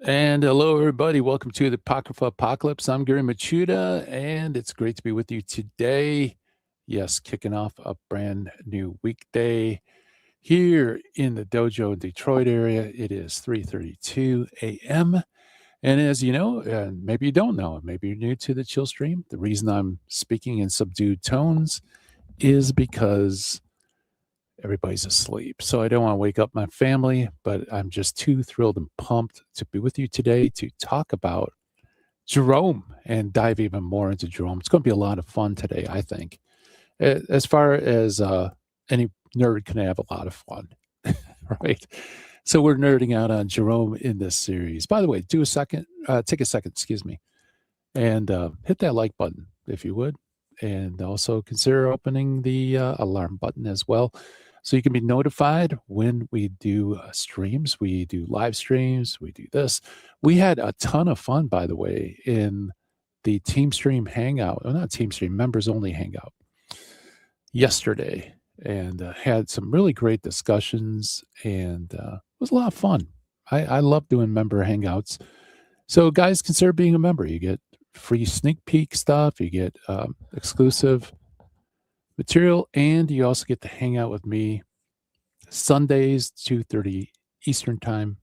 And hello, everybody. Welcome to the Apocrypha Apocalypse. I'm Gary Michuta, and it's great to be with you today. Yes, kicking off a brand new weekday here in the dojo Detroit area. It is 3:32 a.m. And as you know, and maybe you don't know, maybe you're new to the chill stream, the reason I'm speaking in subdued tones is because everybody's asleep. So I don't want to wake up my family, but I'm just too thrilled and pumped to be with you today to talk about Jerome and dive even more into Jerome. It's going to be a lot of fun today, I think. As far as any nerd can have a lot of fun, right? So we're nerding out on Jerome in this series. By the way, take a second, excuse me, and hit that like button if you would. And also consider opening the alarm button as well, so you can be notified when we do streams. We do live streams. We do this. We had a ton of fun, by the way, in the Team Stream Hangout. Well, not Team Stream, members only Hangout yesterday, and had some really great discussions, and it was a lot of fun. I love doing member Hangouts. So, guys, consider being a member. You get free sneak peek stuff, you get exclusive material, and you also get to hang out with me Sundays, 2:30 Eastern time.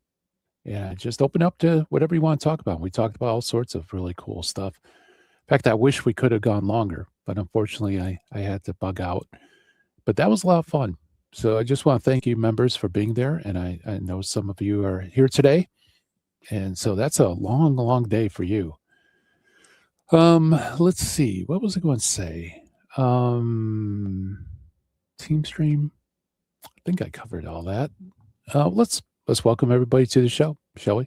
Yeah, just open up to whatever you want to talk about. We talked about all sorts of really cool stuff. In fact, I wish we could have gone longer, but unfortunately I had to bug out. But that was a lot of fun. So I just want to thank you, members, for being there. And I know some of you are here today. And so that's a long, long day for you. Let's see. What was I going to say? Team Stream. I think I covered all that. Let's welcome everybody to the show, shall we?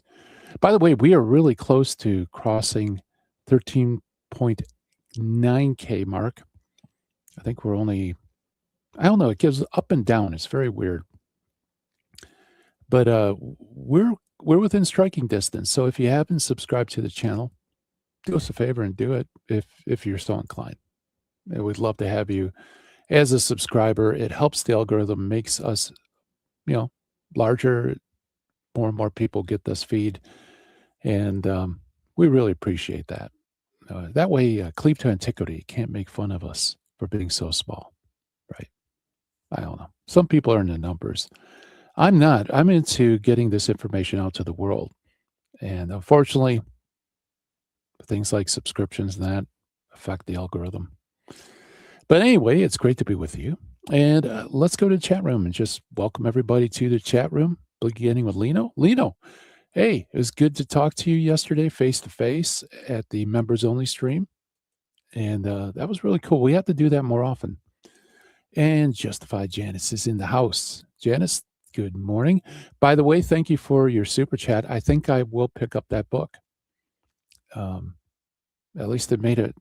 By the way, we are really close to crossing 13.9K mark. I think we're only, I don't know, it gives up and down. It's very weird. But we're within striking distance. So if you haven't subscribed to the channel, do us a favor and do it if you're so inclined. We'd love to have you as a subscriber. It helps the algorithm, makes us, larger. More and more people get this feed, and we really appreciate that. That way, Cleave to Antiquity can't make fun of us for being so small, right? I don't know. Some people are in the numbers. I'm not. I'm into getting this information out to the world, and unfortunately, things like subscriptions and that affect the algorithm. But anyway, it's great to be with you. And let's go to the chat room and just welcome everybody to the chat room, beginning with Lino. Lino, hey, it was good to talk to you yesterday face to face at the members only stream. And that was really cool. We have to do that more often. And Justified Janice is in the house. Janice, good morning. By the way, thank you for your super chat. I think I will pick up that book. At least it made it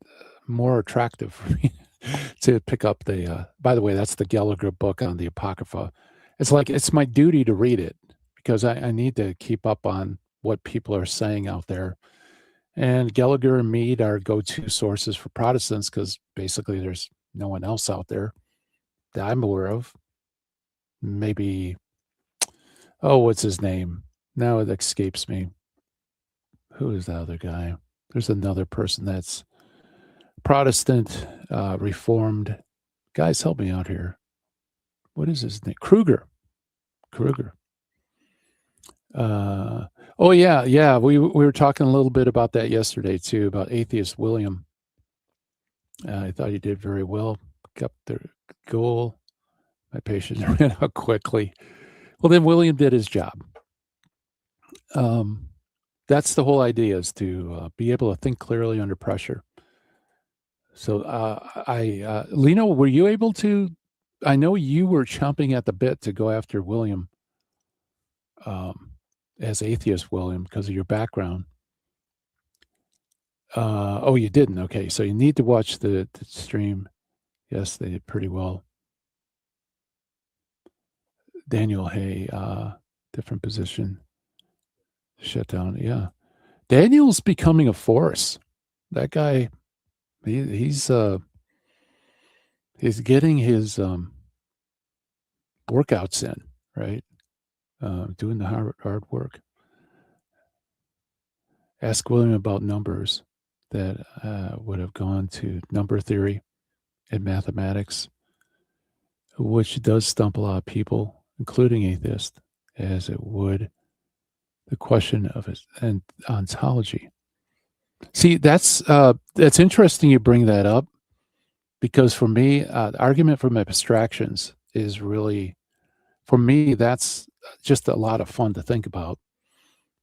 more attractive for me to pick up the, by the way, that's the Gallagher book on the Apocrypha. It's like, it's my duty to read it because I need to keep up on what people are saying out there. And Gallagher and Mead are go-to sources for Protestants because basically there's no one else out there that I'm aware of. Maybe, what's his name? Now it escapes me. Who is the other guy? There's another person that's Protestant, Reformed. Guys, help me out here. What is his name? Kruger. Yeah. We were talking a little bit about that yesterday too, about atheist William. I thought he did very well. Got the goal. My patience ran out quickly. Well, then William did his job. That's the whole idea, is to be able to think clearly under pressure. So, Lino, were you able to? I know you were chomping at the bit to go after William, as atheist William, because of your background. You didn't. Okay, so you need to watch the stream. Yes, they did pretty well. Daniel Hay, different position. Shut down. Yeah, Daniel's becoming a force. That guy, he's getting his workouts in, right? Doing the hard work. Ask William about numbers that would have gone to number theory and mathematics, which does stump a lot of people, including atheists, as it would the question of an ontology. See, that's interesting you bring that up, because for me, the argument from abstractions is really, for me, that's just a lot of fun to think about.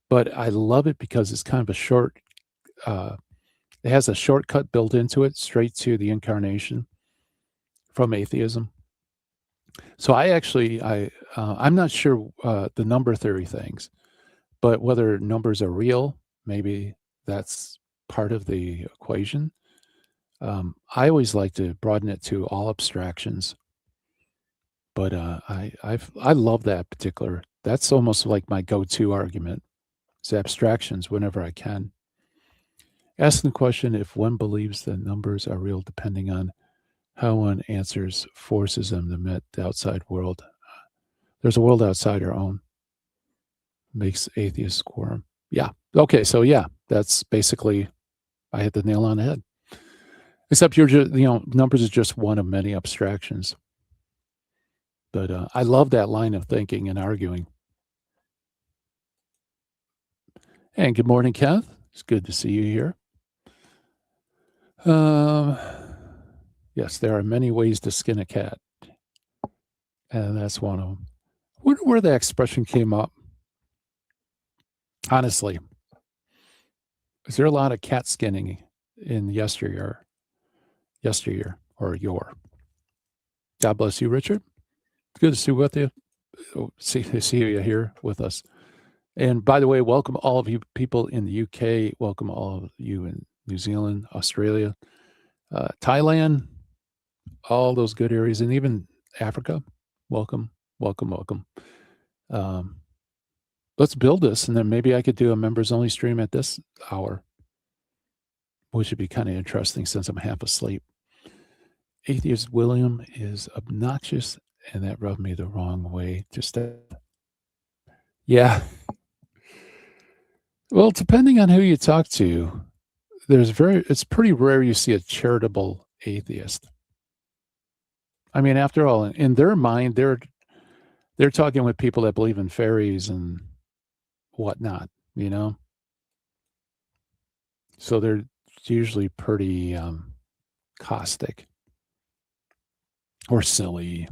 But I love it because it's kind of a short, it has a shortcut built into it straight to the incarnation from atheism. So I'm not sure the number theory things, but whether numbers are real, maybe that's part of the equation. I always like to broaden it to all abstractions, but I love that particular. That's almost like my go-to argument. It's abstractions whenever I can. Ask the question if one believes that numbers are real, depending on how one answers, forces them to admit the outside world. There's a world outside our own. Makes atheists squirm. Yeah. Okay. So yeah, that's basically, I hit the nail on the head. Except you're just, numbers is just one of many abstractions. But I love that line of thinking and arguing. And good morning, Kenneth. It's good to see you here. Yes, there are many ways to skin a cat. And that's one of them. I wonder where the expression came up. Honestly, is there a lot of cat skinning in yesteryear or your? God bless you, Richard. It's good to see with you. See you here with us. And by the way, welcome all of you people in the UK. Welcome all of you in New Zealand, Australia, Thailand, all those good areas, and even Africa. Welcome, welcome, welcome. Let's build this, and then maybe I could do a members only stream at this hour, which would be kind of interesting since I'm half asleep. Atheist William is obnoxious, and that rubbed me the wrong way. Yeah. Well, depending on who you talk to, it's pretty rare you see a charitable atheist. I mean, after all, in their mind, they're talking with people that believe in fairies and whatnot, So they're usually pretty caustic or silly.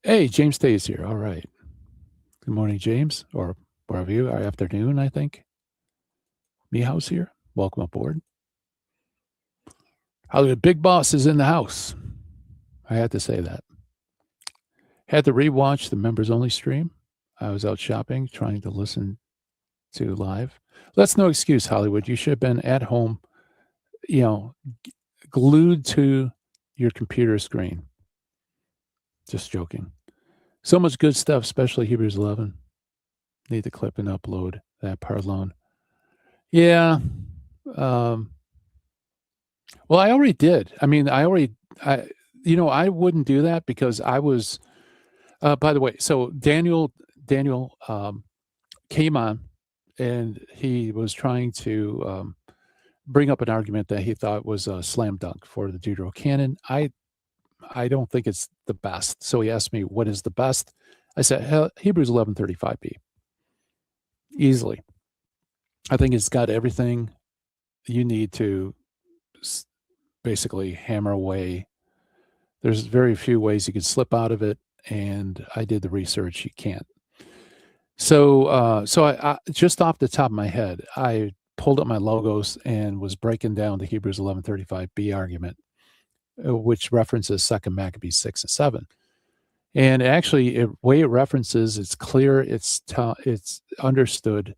Hey, James stays here. All right. Good morning, James, or wherever you are. Afternoon, I think. Mehouse here. Welcome aboard. Hollywood Big Boss is in the house. I had to say that. Had to rewatch the members only stream. I was out shopping, trying to listen to live. That's no excuse, Hollywood. You should have been at home, glued to your computer screen. Just joking. So much good stuff, especially Hebrews 11. Need to clip and upload that part alone. Yeah. Well, I already did. I mean, I wouldn't do that because I was, by the way, so Daniel came on and he was trying to bring up an argument that he thought was a slam dunk for the Deuterocanon. I don't think it's the best. So he asked me, what is the best? I said, Hebrews 11:35b. Easily. I think it's got everything you need to basically hammer away. There's very few ways you can slip out of it, and I did the research. You can't. So I just off the top of my head, I pulled up my logos and was breaking down the Hebrews 11:35b argument, which references 2 Maccabees 6 and 7. And actually, the way it references, it's clear, it's understood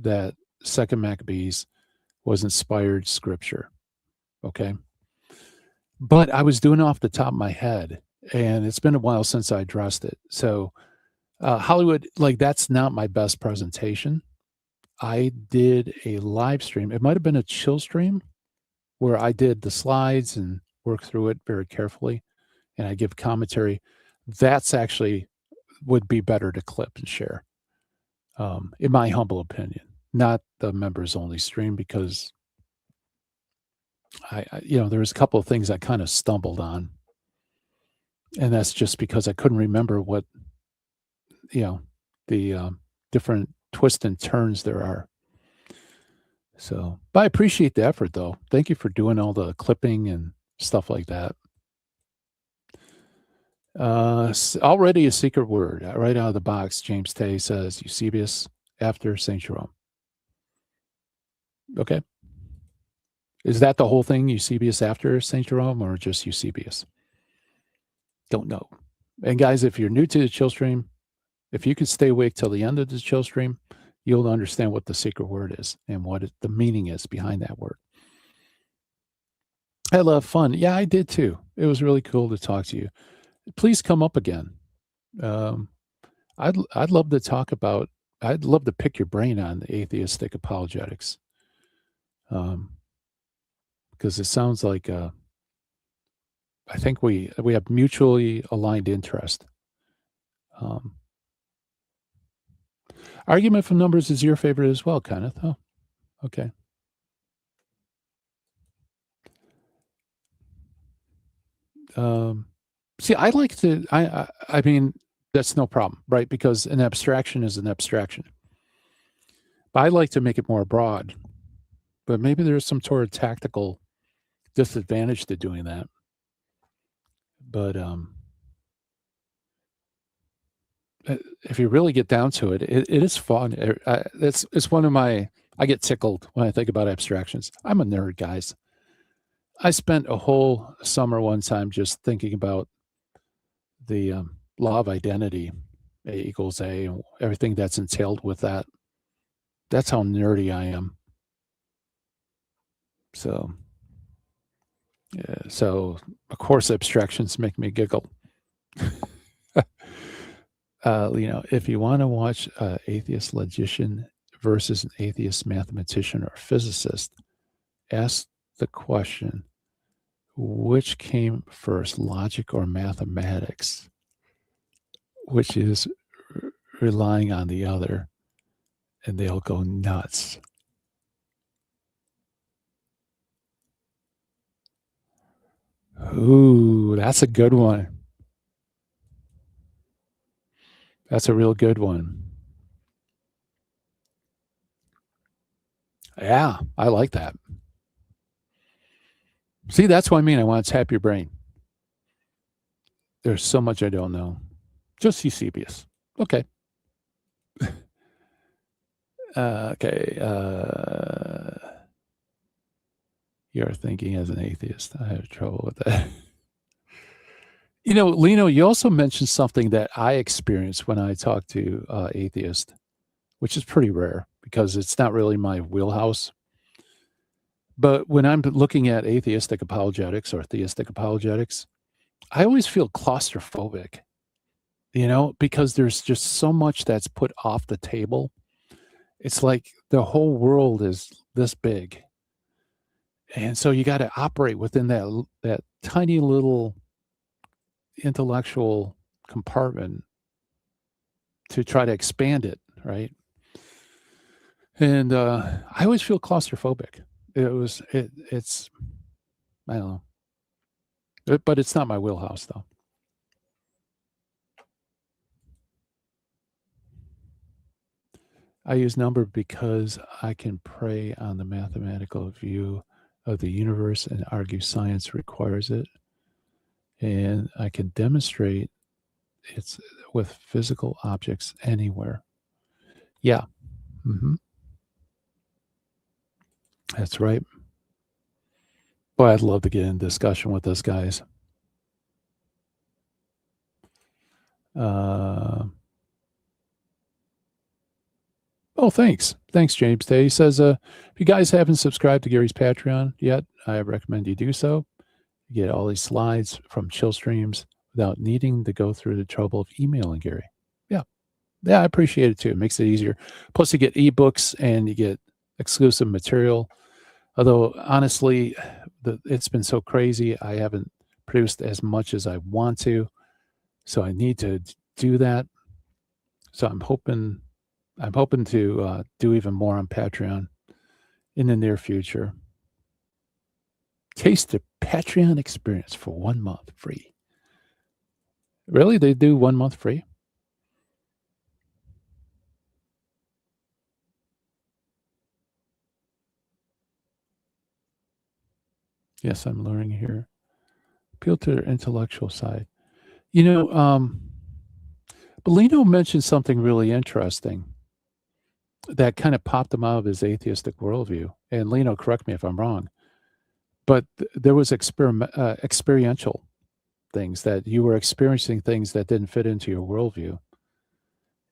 that 2 Maccabees was inspired scripture. Okay. But I was doing it off the top of my head, and it's been a while since I addressed it. So Hollywood, that's not my best presentation. I did a live stream. It might have been a chill stream where I did the slides and worked through it very carefully, and I give commentary. That's actually would be better to clip and share. in my humble opinion, not the members only stream, because there's a couple of things I kind of stumbled on, and that's just because I couldn't remember what the different twists and turns there are. So, but I appreciate the effort, though. Thank you for doing all the clipping and stuff like that. Already a secret word right out of the box. James Tay says Eusebius after Saint Jerome. Okay. Is that the whole thing, Eusebius after Saint Jerome, or just Eusebius? Don't know. And guys, if you're new to the chill stream, if you can stay awake till the end of the chill stream, you'll understand what the secret word is and what the meaning is behind that word. I love fun. Yeah, I did too. It was really cool to talk to you. Please come up again. I'd love to talk about. I'd love to pick your brain on the atheistic apologetics, because it sounds like I think we have mutually aligned interest. Argument from numbers is your favorite as well, Kenneth. Oh, okay. See, I like to. I mean, that's no problem, right? Because an abstraction is an abstraction. But I like to make it more broad. But maybe there's some sort of tactical disadvantage to doing that. But if you really get down to it, it is fun. It's one of my. I get tickled when I think about abstractions. I'm a nerd, guys. I spent a whole summer one time just thinking about the law of identity, A equals A, and everything that's entailed with that. That's how nerdy I am. So of course, abstractions make me giggle. If you want to watch atheist logician versus an atheist mathematician or physicist, ask the question, which came first, logic or mathematics? Which is relying on the other, and they'll go nuts. Ooh, that's a good one. That's a real good one. Yeah, I like that. See, that's what I mean. I want to tap your brain. There's so much I don't know. Just Eusebius. Okay. Okay. You're thinking as an atheist. I have trouble with that. Lino, you also mentioned something that I experienced when I talk to atheists, which is pretty rare because it's not really my wheelhouse. But when I'm looking at atheistic apologetics or theistic apologetics, I always feel claustrophobic, because there's just so much that's put off the table. It's like the whole world is this big. And so you got to operate within that tiny little intellectual compartment to try to expand it, right? And I always feel claustrophobic. It's I don't know, but it's not my wheelhouse though. I use number because I can prey on the mathematical view of the universe and argue science requires it, and I can demonstrate it's with physical objects anywhere. Yeah. Mm-hmm. That's right. Boy, I'd love to get in discussion with those guys. Thanks. Thanks, James Day. He says, if you guys haven't subscribed to Gary's Patreon yet, I recommend you do so. You get all these slides from chill streams without needing to go through the trouble of emailing Gary. Yeah. Yeah, I appreciate it too. It makes it easier. Plus, you get ebooks and you get exclusive material. Although, honestly, it's been so crazy. I haven't produced as much as I want to. So I need to do that. So I'm hoping I'm hoping to do even more on Patreon in the near future. Taste the Patreon experience for 1 month free. Really? They do 1 month free? Yes, I'm learning here. Appeal to their intellectual side. You know, Bellino mentioned something really interesting that kind of popped him out of his atheistic worldview. And Lino, correct me if I'm wrong, but there was experiential things that you were experiencing things that didn't fit into your worldview.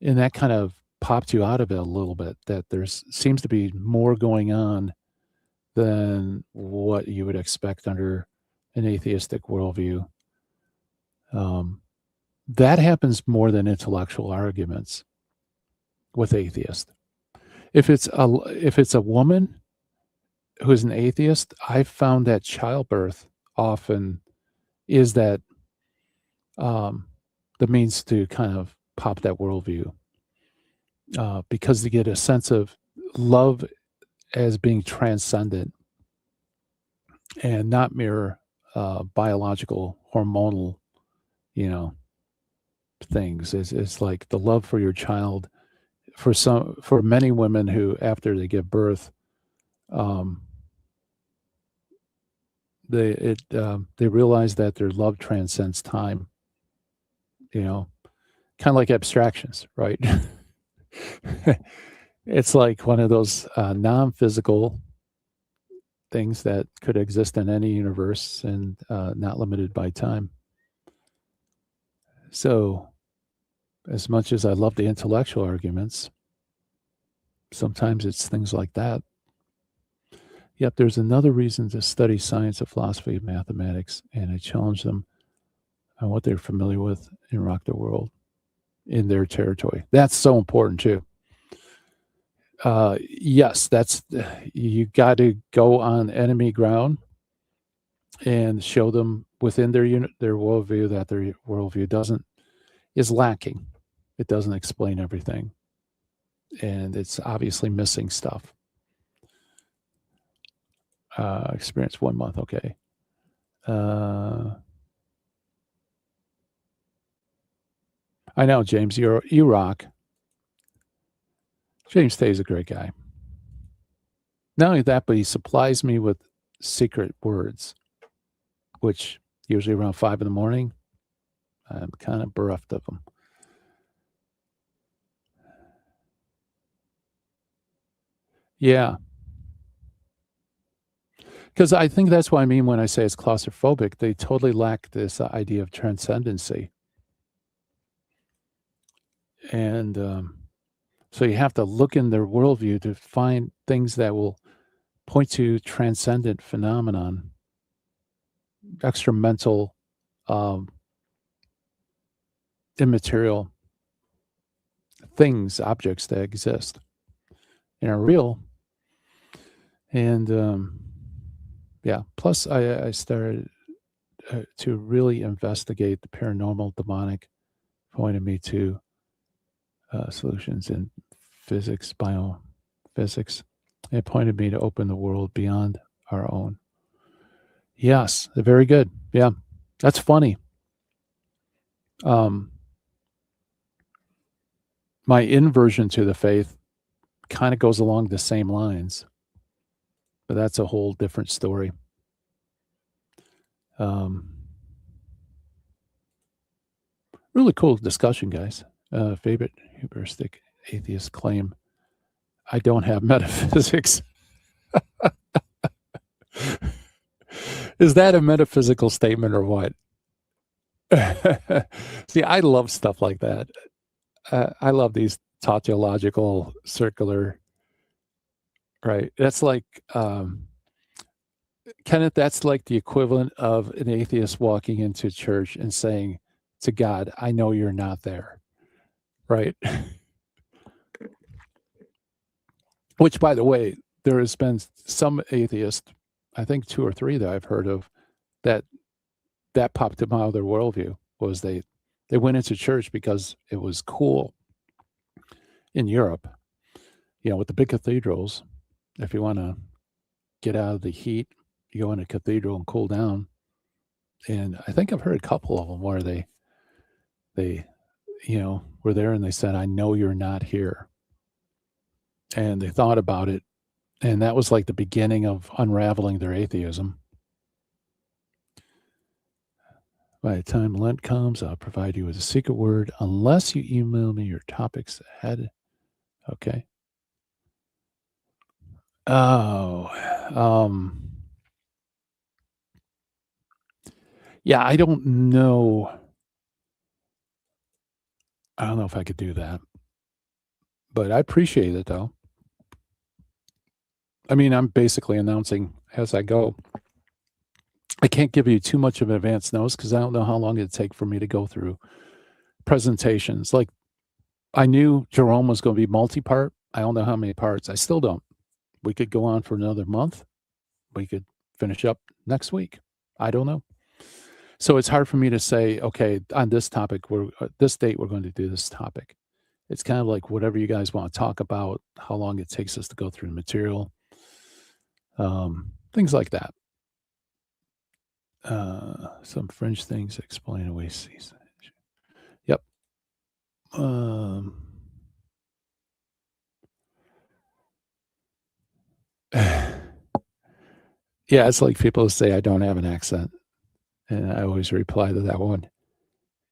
And that kind of popped you out of it a little bit, that there's seems to be more going on than what you would expect under an atheistic worldview. That happens more than intellectual arguments with atheists. If it's a woman who's an atheist, I've found that childbirth often is that the means to kind of pop that worldview, because they get a sense of love as being transcendent and not mere biological hormonal, you know, things. It's like the love for your child. For many women who, after they give birth, they realize that their love transcends time. You know, kind of like abstractions, right? It's like one of those non-physical things that could exist in any universe and not limited by time. So, as much as I love the intellectual arguments, sometimes it's things like that. Yet there's another reason to study science of philosophy and mathematics, and I challenge them on what they're familiar with and rock the world in their territory. That's so important too. Yes, that's you got to go on enemy ground and show them within their worldview that their worldview is lacking. It doesn't explain everything, and it's obviously missing stuff. Experience 1 month, okay. I know, James, you rock. James Tay is a great guy. Not only that, but he supplies me with secret words, which usually around 5 in the morning, I'm kind of bereft of them. Yeah. Because I think that's what I mean when I say it's claustrophobic. They totally lack this idea of transcendency. And so you have to look in their worldview to find things that will point to transcendent phenomenon, extramental, immaterial things, objects that exist and are real. And yeah, plus I started to really investigate the paranormal, demonic, pointed me to solutions in physics, biophysics. It pointed me to open the world beyond our own. Yes, very good. Yeah, that's funny. My inversion to the faith kind of goes along the same lines, but that's a whole different story. Really cool discussion, guys. Favorite hubristic atheist claim: I don't have metaphysics. Is that a metaphysical statement or what? See, I love stuff like that. I love these tautological, circular, right? That's like, Kenneth, that's like the equivalent of an atheist walking into church and saying to God, I know you're not there, right? Which, by the way, there has been some atheists, I think 2 or 3 that I've heard of, that popped them out of their worldview. Was they went into church because it was cool, in Europe, with the big cathedrals, if you want to get out of the heat, you go in a cathedral and cool down. And I think I've heard a couple of them where they were there and they said, "I know you're not here." And they thought about it. And that was like the beginning of unraveling their atheism. By the time Lent comes, I'll provide you with a secret word unless you email me your topics ahead. Okay. Oh, yeah, I don't know. I don't know if I could do that, but I appreciate it though. I mean, I'm basically announcing as I go. I can't give you too much of an advance notice because I don't know how long it'd take for me to go through presentations. Like, I knew Jerome was going to be multi-part. I don't know how many parts. I still don't. We could go on for another month. We could finish up next week. I don't know. So it's hard for me to say, okay, on this topic, this date, we're going to do this topic. It's kind of like whatever you guys want to talk about, how long it takes us to go through the material, things like that. Some French things explain away season. Yep. Yeah, it's like people say I don't have an accent. And I always reply to that one.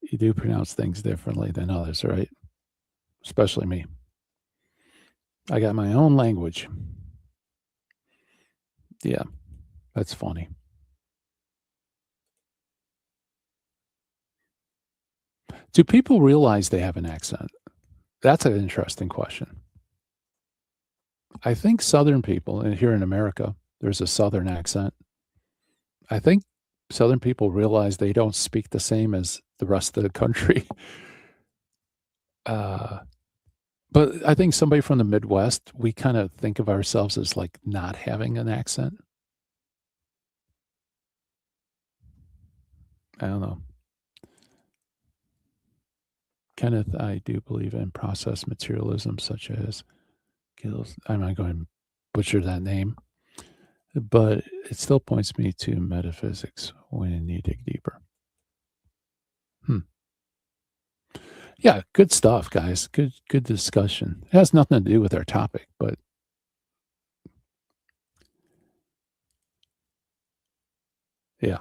You do pronounce things differently than others, right? Especially me. I got my own language. Yeah, that's funny. Do people realize they have an accent? That's an interesting question. I think Southern people, and here in America, there's a Southern accent. I think Southern people realize they don't speak the same as the rest of the country. But I think somebody from the Midwest, we kind of think of ourselves as like not having an accent. I don't know. Kenneth, I do believe in process materialism, such as Gills. I'm not going to butcher that name, but it still points me to metaphysics when you dig deeper. Yeah, good stuff, guys. Good discussion. It has nothing to do with our topic, but yeah.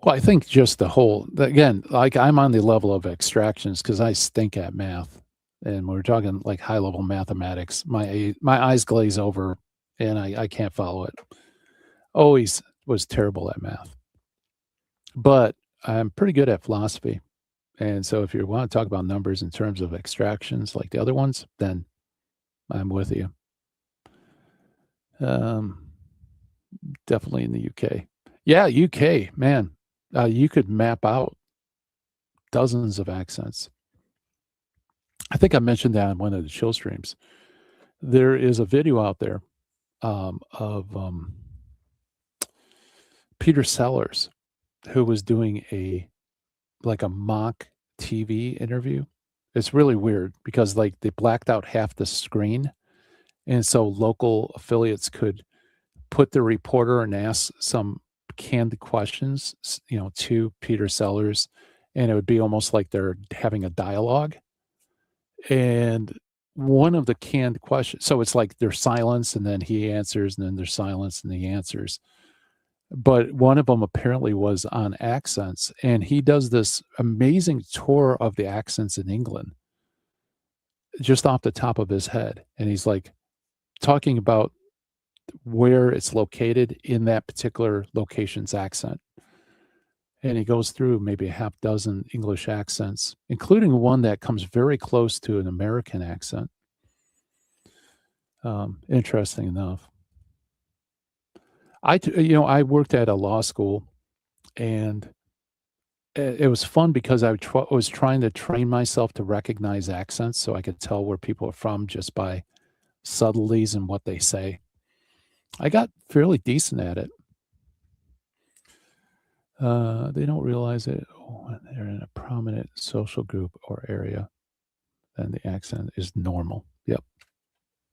Well, I think just the whole, again, like I'm on the level of extractions because I stink at math. And we're talking like high level mathematics. My eyes glaze over and I can't follow it. Always was terrible at math. But I'm pretty good at philosophy. And so if you want to talk about numbers in terms of extractions like the other ones, then I'm with you. Definitely in the UK. Yeah, UK, man. You could map out dozens of accents. I think I mentioned that in one of the chill streams. There is a video out there of Peter Sellers, who was doing a mock TV interview. It's really weird because like they blacked out half the screen, and so local affiliates could put the reporter and ask some canned questions, to Peter Sellers, and it would be almost like they're having a dialogue. And one of the canned questions, so it's like there's silence and then he answers, and then there's silence and he answers. But one of them apparently was on accents, and he does this amazing tour of the accents in England just off the top of his head. And he's like talking about where it's located in that particular location's accent. And he goes through maybe a half dozen English accents, including one that comes very close to an American accent. Interesting enough. I worked at a law school, and it was fun because I was trying to train myself to recognize accents so I could tell where people are from just by subtleties and what they say. I got fairly decent at it. They don't realize it when they're in a prominent social group or area and the accent is normal. Yep.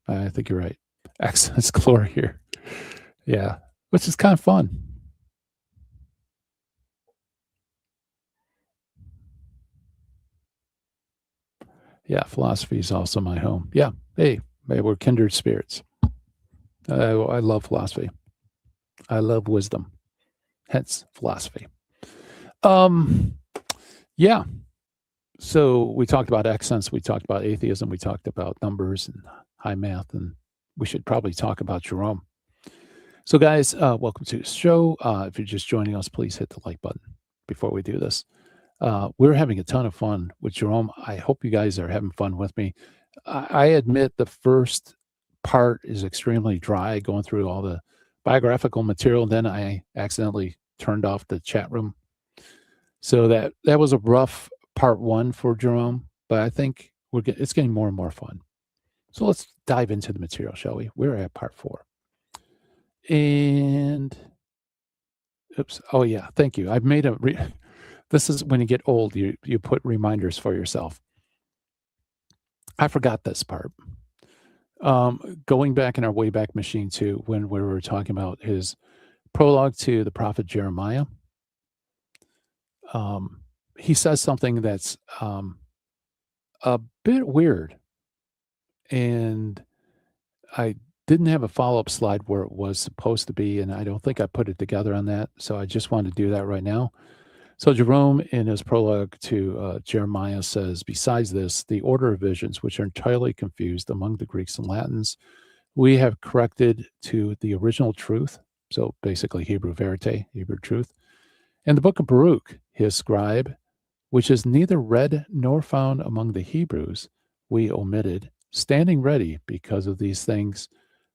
I think you're right. Accent's galore here. Yeah. Which is kind of fun. Yeah. Philosophy is also my home. Yeah. Hey, we're kindred spirits. I love philosophy. I love wisdom. Hence philosophy. Yeah. So we talked about accents, we talked about atheism, we talked about numbers and high math, and we should probably talk about Jerome. So, guys, welcome to the show. If you're just joining us, please hit the like button before we do this. We're having a ton of fun with Jerome. I hope you guys are having fun with me. I admit the first part is extremely dry, going through all the biographical material. Then I accidentally turned off the chat room. So that was a rough part one for Jerome, but I think it's getting more and more fun. So let's dive into the material, shall we? We're at part 4. And oops. Oh yeah, thank you. I've made this is when you get old, you put reminders for yourself. I forgot this part. Going back in our Wayback Machine too, when we were talking about his prologue to the prophet Jeremiah, he says something that's a bit weird, and I didn't have a follow-up slide where it was supposed to be, and I don't think I put it together on that, so I just wanted to do that right now. So Jerome, in his prologue to Jeremiah, says, besides this, the order of visions, which are entirely confused among the Greeks and Latins, we have corrected to the original truth, so basically Hebrew verite, Hebrew truth, and the book of Baruch, his scribe, which is neither read nor found among the Hebrews, we omitted, standing ready because of these things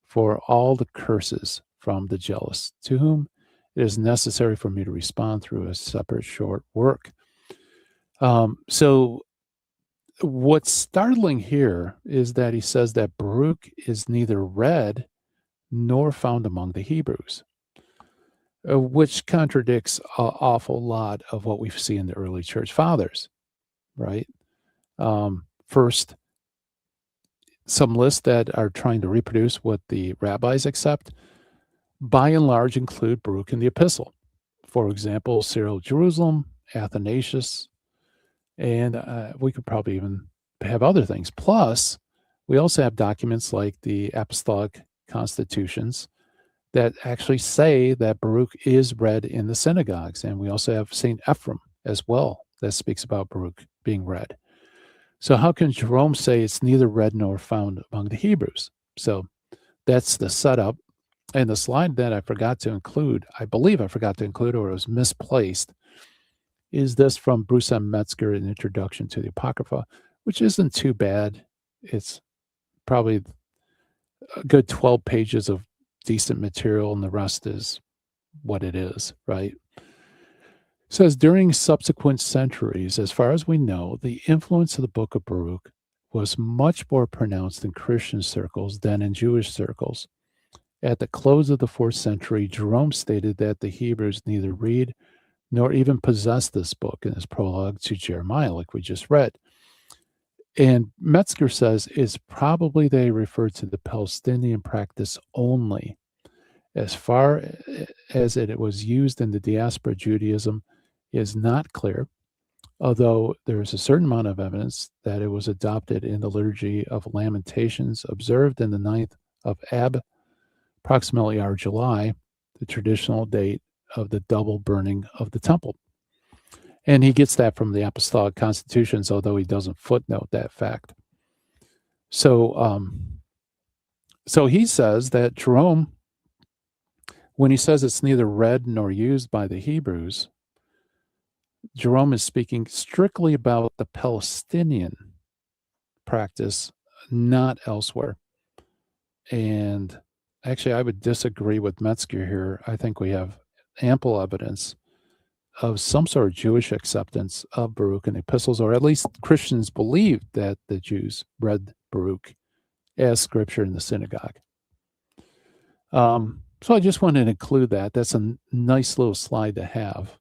for all the curses from the jealous, to whom it is necessary for me to respond through a separate short work. So what's startling here is that he says that Baruch is neither read nor found among the Hebrews, which contradicts an awful lot of what we see in the early church fathers, right? First, some lists that are trying to reproduce what the rabbis accept, by and large, include Baruch in the epistle. For example, Cyril of Jerusalem, Athanasius, and we could probably even have other things. Plus, we also have documents like the Apostolic Constitutions that actually say that Baruch is read in the synagogues. And we also have St. Ephraim as well that speaks about Baruch being read. So how can Jerome say it's neither read nor found among the Hebrews? So that's the setup. And the slide that I forgot to include, I believe I forgot to include, or it was misplaced, is this from Bruce M. Metzger, an introduction to the Apocrypha, which isn't too bad. It's probably a good 12 pages of decent material, and the rest is what it is, right? It says, during subsequent centuries, as far as we know, the influence of the book of Baruch was much more pronounced in Christian circles than in Jewish circles. At the close of the 4th century, Jerome stated that the Hebrews neither read nor even possess this book in his prologue to Jeremiah, like we just read. And Metzger says it's probably they refer to the Palestinian practice only. As far as it was used in the diaspora Judaism is not clear, although there is a certain amount of evidence that it was adopted in the liturgy of Lamentations observed in the 9th of Ab, approximately our July, the traditional date of the double burning of the temple. And he gets that from the Apostolic Constitutions, although he doesn't footnote that fact. So, so he says that Jerome, when he says it's neither read nor used by the Hebrews, Jerome is speaking strictly about the Palestinian practice, not elsewhere. And actually, I would disagree with Metzger here. I think we have ample evidence of some sort of Jewish acceptance of Baruch in the epistles, or at least Christians believed that the Jews read Baruch as scripture in the synagogue. So I just wanted to include that. That's a nice little slide to have.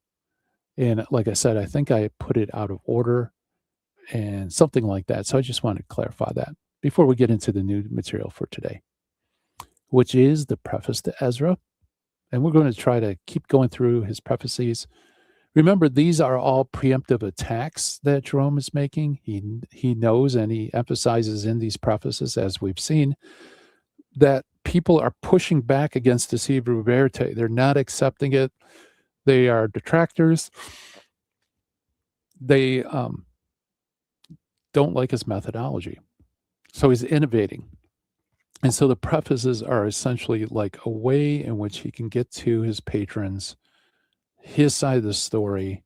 And like I said, I think I put it out of order. and something like that. So I just wanted to clarify that before we get into the new material for today, which is the preface to Ezra. And we're going to try to keep going through his prefaces. Remember, these are all preemptive attacks that Jerome is making. He knows, and he emphasizes in these prefaces, as we've seen, that people are pushing back against this Hebrew verite. They're not accepting it. They are detractors. They don't like his methodology. So he's innovating. And so the prefaces are essentially like a way in which he can get to his patrons, his side of the story,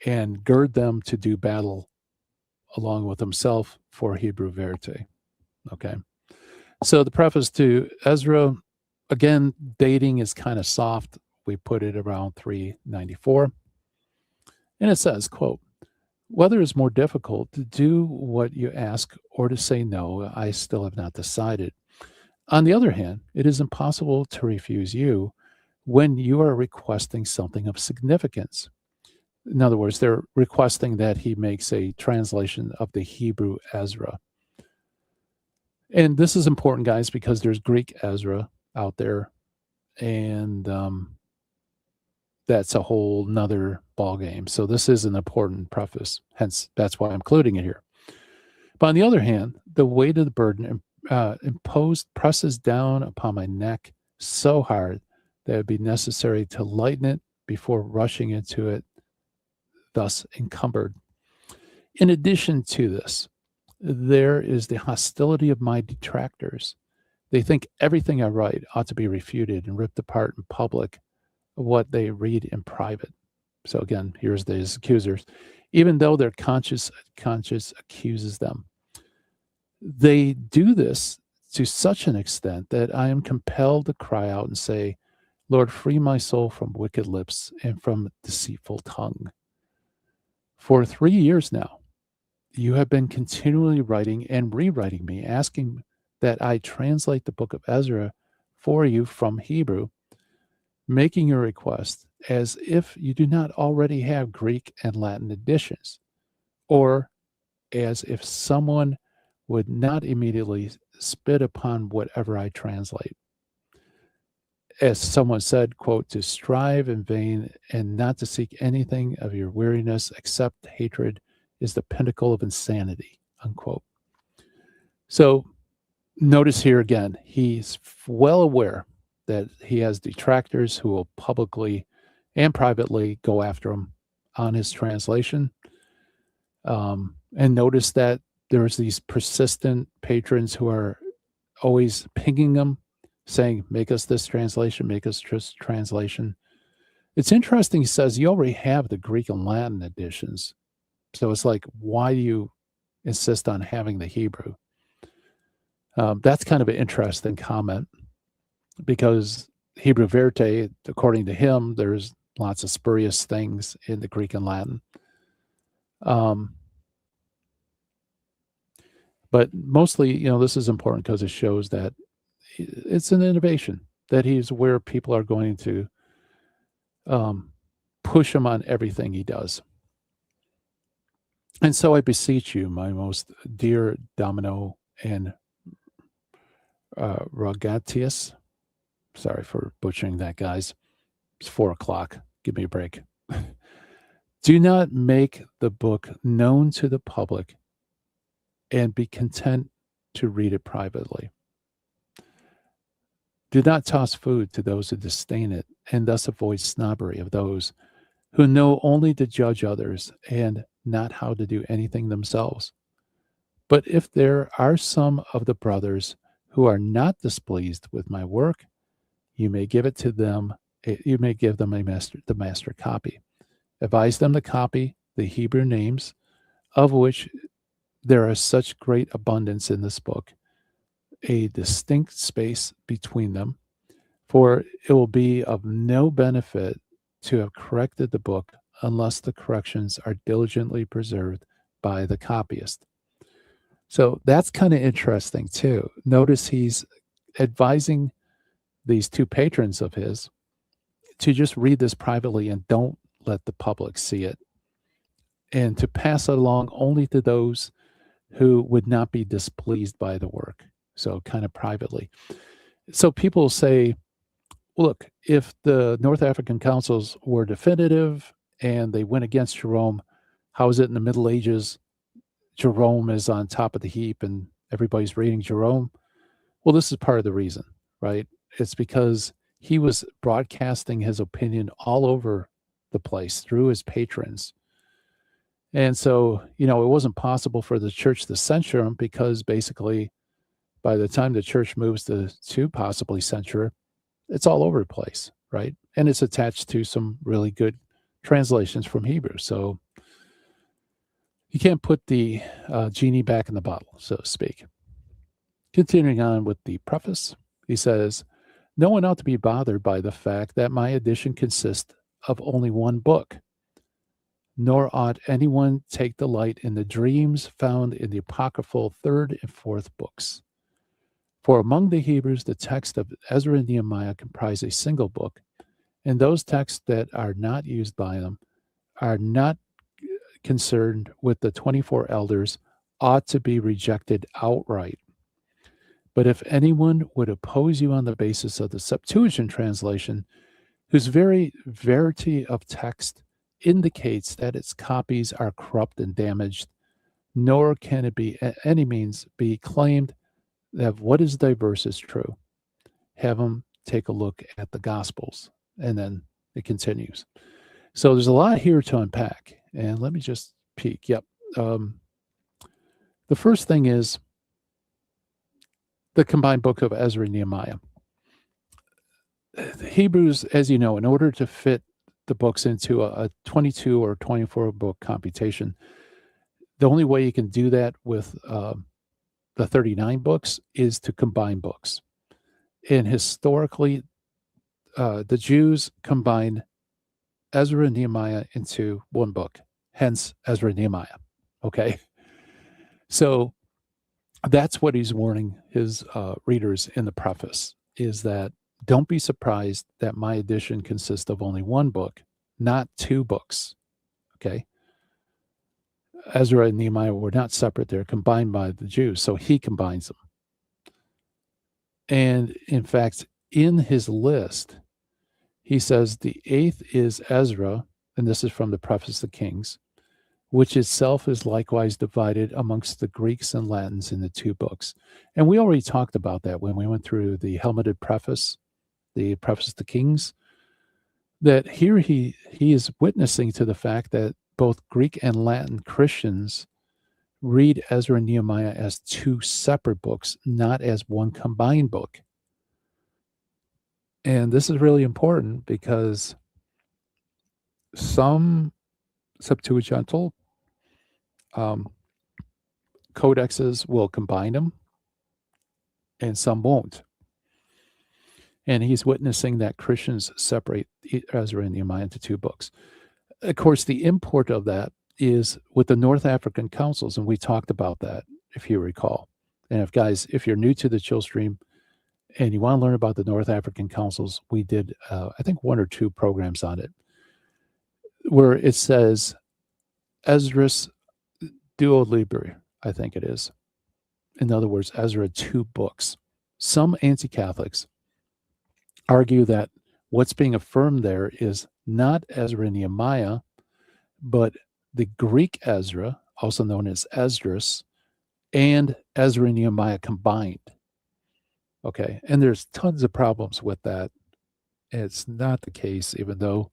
and gird them to do battle along with himself for Hebrew verite. Okay. So the preface to Ezra, again, dating is kind of soft. We put it around 394. And it says, quote, whether it's more difficult to do what you ask or to say no, I still have not decided. On the other hand, it is impossible to refuse you when you are requesting something of significance. In other words, they're requesting that he makes a translation of the Hebrew Ezra. And this is important, guys, because there's Greek Ezra out there, and that's a whole nother ballgame. So this is an important preface, hence that's why I'm including it here. But on the other hand, the weight of the burden imposed presses down upon my neck so hard that it would be necessary to lighten it before rushing into it, thus encumbered. In addition to this, there is the hostility of my detractors. They think everything I write ought to be refuted and ripped apart in public of what they read in private. So again, here's these accusers. Even though their conscience accuses them, they do this to such an extent that I am compelled to cry out and say, Lord, free my soul from wicked lips and from deceitful tongue. For 3 years now, you have been continually writing and rewriting me, asking that I translate the book of Ezra for you from Hebrew, making your request as if you do not already have Greek and Latin editions, or as if someone would not immediately spit upon whatever I translate. As someone said, quote, to strive in vain and not to seek anything of your weariness except hatred is the pinnacle of insanity, unquote. So notice here again, he's well aware that he has detractors who will publicly and privately go after him on his translation. And notice that there's these persistent patrons who are always pinging him, saying, make us this translation, make us this translation. It's interesting, he says, you already have the Greek and Latin editions. So it's like, why do you insist on having the Hebrew? That's kind of an interesting comment, because Hebrew verite, according to him, there's lots of spurious things in the Greek and Latin. But mostly, this is important because it shows that it's an innovation, that he's aware people are going to push him on everything he does. And so I beseech you, my most dear Domino and Rogatius, sorry for butchering that, guys. It's 4:00. Give me a break. Do not make the book known to the public and be content to read it privately. Do not toss food to those who disdain it, and thus avoid snobbery of those who know only to judge others and not how to do anything themselves. But if there are some of the brothers who are not displeased with my work, you may give it to them. You may give them the master copy. Advise them to copy the Hebrew names, of which there is such great abundance in this book, a distinct space between them, for it will be of no benefit to have corrected the book unless the corrections are diligently preserved by the copyist. So that's kind of interesting too. Notice he's advising these two patrons of his to just read this privately and don't let the public see it. and to pass it along only to those who would not be displeased by the work. So, kind of privately. So, people say, look, if the North African councils were definitive and they went against Jerome, how is it in the Middle Ages Jerome is on top of the heap and everybody's reading Jerome? Well, this is part of the reason, right? It's because he was broadcasting his opinion all over the place through his patrons. And so, it wasn't possible for the church to censure him because basically by the time the church moves to possibly censure, it's all over the place, right? And it's attached to some really good translations from Hebrew. So you can't put the genie back in the bottle, so to speak. Continuing on with the preface, he says, no one ought to be bothered by the fact that my edition consists of only one book, nor ought anyone take delight in the dreams found in the apocryphal third and fourth books. For among the Hebrews, the text of Ezra and Nehemiah comprise a single book, and those texts that are not used by them are not concerned with the 24 elders ought to be rejected outright. But if anyone would oppose you on the basis of the Septuagint translation, whose very verity of text indicates that its copies are corrupt and damaged, nor can it be at any means be claimed that what is diverse is true, have them take a look at the Gospels. And then it continues. So there's a lot here to unpack. And let me just peek. Yep. The first thing is the combined book of Ezra and Nehemiah. The Hebrews, as you know, in order to fit the books into a 22 or 24 book computation, the only way you can do that with the 39 books is to combine books. And historically, the Jews combined Ezra and Nehemiah into one book, hence Ezra and Nehemiah. Okay. So that's what he's warning his readers in the preface, is that don't be surprised that my edition consists of only one book, not two books. Okay. Ezra and Nehemiah were not separate. They're combined by the Jews. So he combines them. And in fact, in his list, he says the eighth is Ezra, and this is from the Preface of Kings, which itself is likewise divided amongst the Greeks and Latins in the two books. And we already talked about that when we went through the helmeted preface, the Preface to Kings, that here he is witnessing to the fact that both Greek and Latin Christians read Ezra and Nehemiah as two separate books, not as one combined book. And this is really important because some Septuagintal codexes will combine them and some won't. And he's witnessing that Christians separate Ezra and Nehemiah into two books. Of course, the import of that is with the North African councils, and we talked about that, if you recall. And if you're new to the Chill Stream and you want to learn about the North African councils, we did, I think, one or two programs on it, where it says Esdras Duo Libri, I think it is. In other words, Ezra, two books. Some anti-Catholics argue that what's being affirmed there is not Ezra and Nehemiah, but the Greek Ezra, also known as Esdras, and Ezra and Nehemiah combined. Okay, and there's tons of problems with that. It's not the case, even though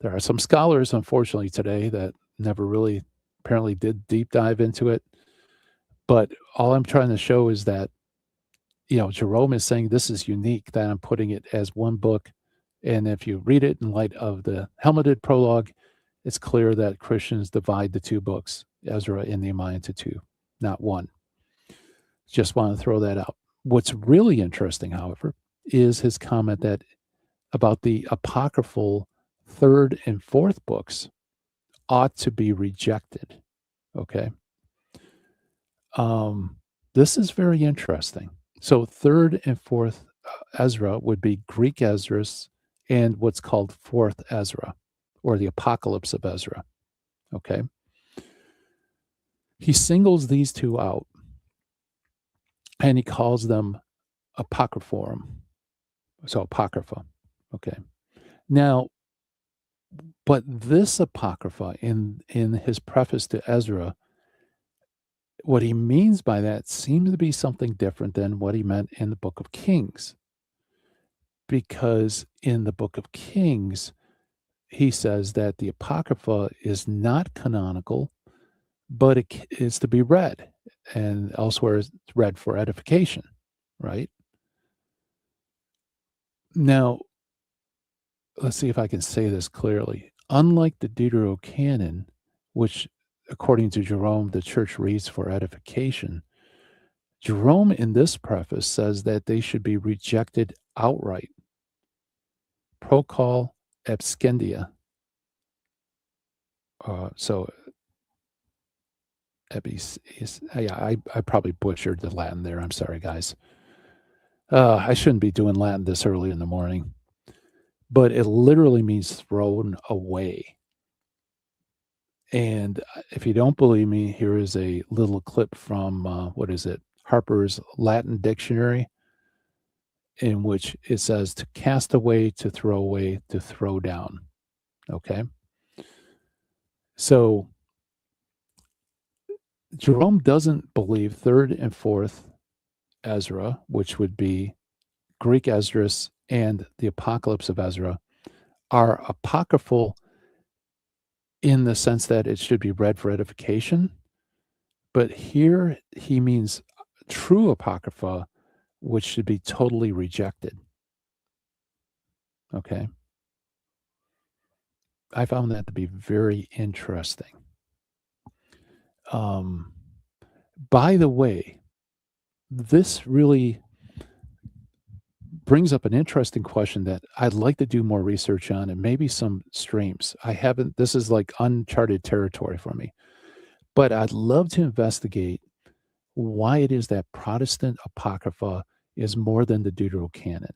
there are some scholars, unfortunately, today that never really apparently did deep dive into it. But all I'm trying to show is that, Jerome is saying this is unique, that I'm putting it as one book. And if you read it in light of the helmeted prologue, it's clear that Christians divide the two books, Ezra and Nehemiah, into two, not one. Just want to throw that out. What's really interesting, however, is his comment that about the apocryphal third and fourth books ought to be rejected. Okay. This is very interesting. So third and fourth Ezra would be Greek Esdras and what's called fourth Ezra, or the Apocalypse of Ezra. Okay. He singles these two out, and he calls them apocryphorum. So Apocrypha. Okay. Now, but this Apocrypha in his preface to Ezra, what he means by that seems to be something different than what he meant in the Book of Kings. Because in the Book of Kings, he says that the Apocrypha is not canonical, but it is to be read, and elsewhere it's read for edification, right? Now, let's see if I can say this clearly. Unlike the Deuterocanon, which, according to Jerome, the church reads for edification, Jerome in this preface says that they should be rejected outright. Procol abscendia. So, yeah, I probably butchered the Latin there. I'm sorry, guys. I shouldn't be doing Latin this early in the morning. But it literally means thrown away. And if you don't believe me, here is a little clip from, Harper's Latin Dictionary, in which it says to cast away, to throw away, to throw down. Okay? So Jerome doesn't believe 3rd and 4th Ezra, which would be Greek Esdras and the Apocalypse of Ezra, are apocryphal in the sense that it should be read for edification. But here he means true Apocrypha, which should be totally rejected. Okay. I found that to be very interesting. By the way, this really brings up an interesting question that I'd like to do more research on, and maybe some streams. This is like uncharted territory for me, but I'd love to investigate why it is that Protestant Apocrypha is more than the Deuterocanon,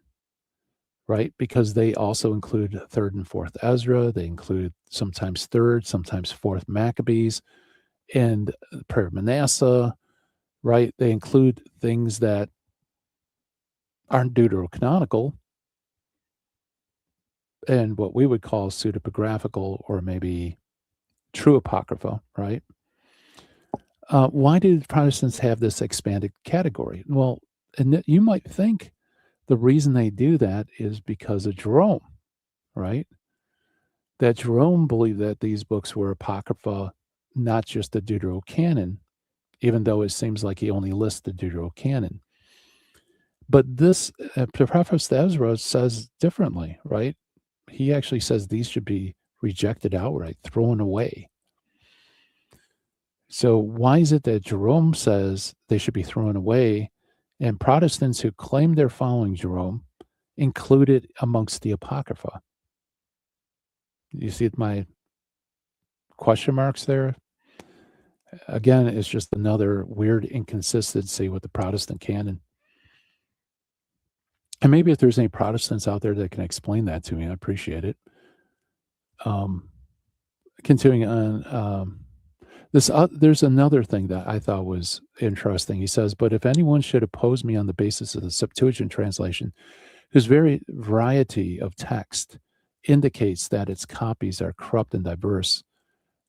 right? Because they also include 3rd and 4th Ezra. They include sometimes 3rd, sometimes 4th Maccabees, and Prayer of Manasseh, right? They include things that aren't deuterocanonical and what we would call pseudepigraphical or maybe true Apocrypha, right? Why do Protestants have this expanded category? Well, and you might think the reason they do that is because of Jerome, right? That Jerome believed that these books were Apocrypha, not just the Deuterocanon, even though it seems like he only lists the Deuterocanon. But this preface to Ezra says differently, right? He actually says these should be rejected outright, thrown away. So why is it that Jerome says they should be thrown away, and Protestants who claim they're following Jerome include it amongst the Apocrypha? You see my question marks there? Again, it's just another weird inconsistency with the Protestant canon. And maybe if there's any Protestants out there that can explain that to me, I appreciate it. Continuing on, there's another thing that I thought was interesting. He says, but if anyone should oppose me on the basis of the Septuagint translation, whose very variety of text indicates that its copies are corrupt and diverse,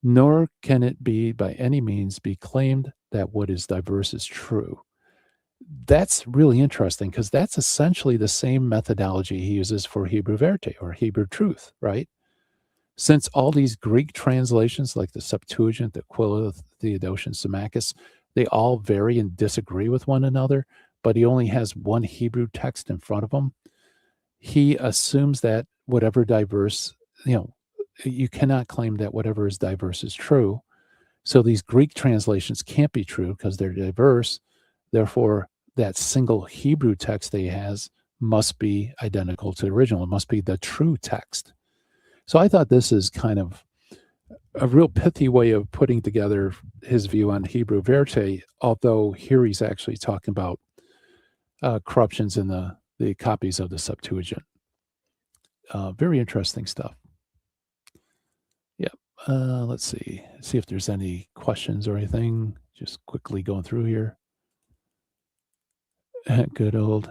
nor can it be by any means be claimed that what is diverse is true. That's really interesting because that's essentially the same methodology he uses for Hebrew verite or Hebrew truth, right? Since all these Greek translations like the Septuagint, the Aquila, the Theodotion, Symmachus, they all vary and disagree with one another, but he only has one Hebrew text in front of him, he assumes that whatever diverse, you cannot claim that whatever is diverse is true. So these Greek translations can't be true because they're diverse. Therefore, that single Hebrew text that he has must be identical to the original. It must be the true text. So I thought this is kind of a real pithy way of putting together his view on Hebrew verite, although here he's actually talking about corruptions in the copies of the Septuagint. Very interesting stuff. Yeah. Let's see if there's any questions or anything. Just quickly going through here. Good old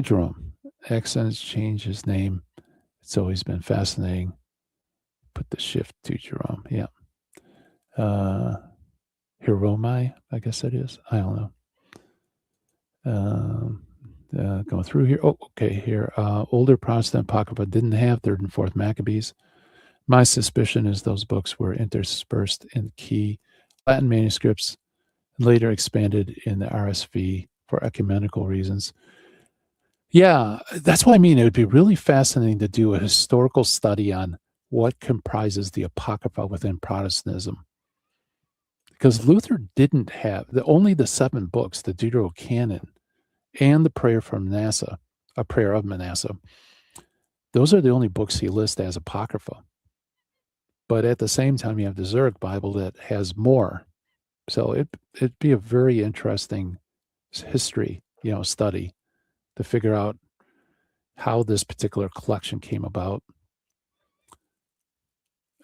Jerome. Accents change his name. It's always been fascinating. Put the shift to Jerome. Yeah. Hiromai, I guess it is. I don't know. Going through here. Oh, okay. Here, older Protestant Apocrypha didn't have Third and Fourth Maccabees. My suspicion is those books were interspersed in key Latin manuscripts, later expanded in the RSV for ecumenical reasons. Yeah, that's what I mean. It would be really fascinating to do a historical study on what comprises the Apocrypha within Protestantism. Because Luther didn't have only the 7 books, the Deuterocanon and the Prayer from Manasseh, a Prayer of Manasseh. Those are the only books he lists as Apocrypha. But at the same time, you have the Zurich Bible that has more. So it'd be a very interesting history, study to figure out how this particular collection came about.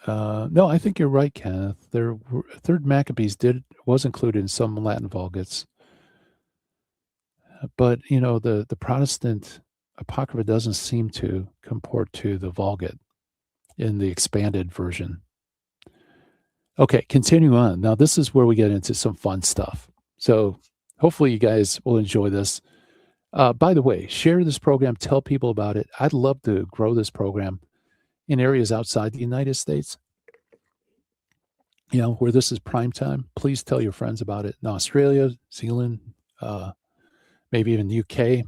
No, I think you're right, Kenneth. Third Maccabees was included in some Latin Vulgates, but the Protestant Apocrypha doesn't seem to comport to the Vulgate in the expanded version. Okay, continue on. Now, this is where we get into some fun stuff. So hopefully you guys will enjoy this. By the way, share this program, tell people about it. I'd love to grow this program in areas outside the United States, where this is prime time. Please tell your friends about it in Australia, Zealand, maybe even UK.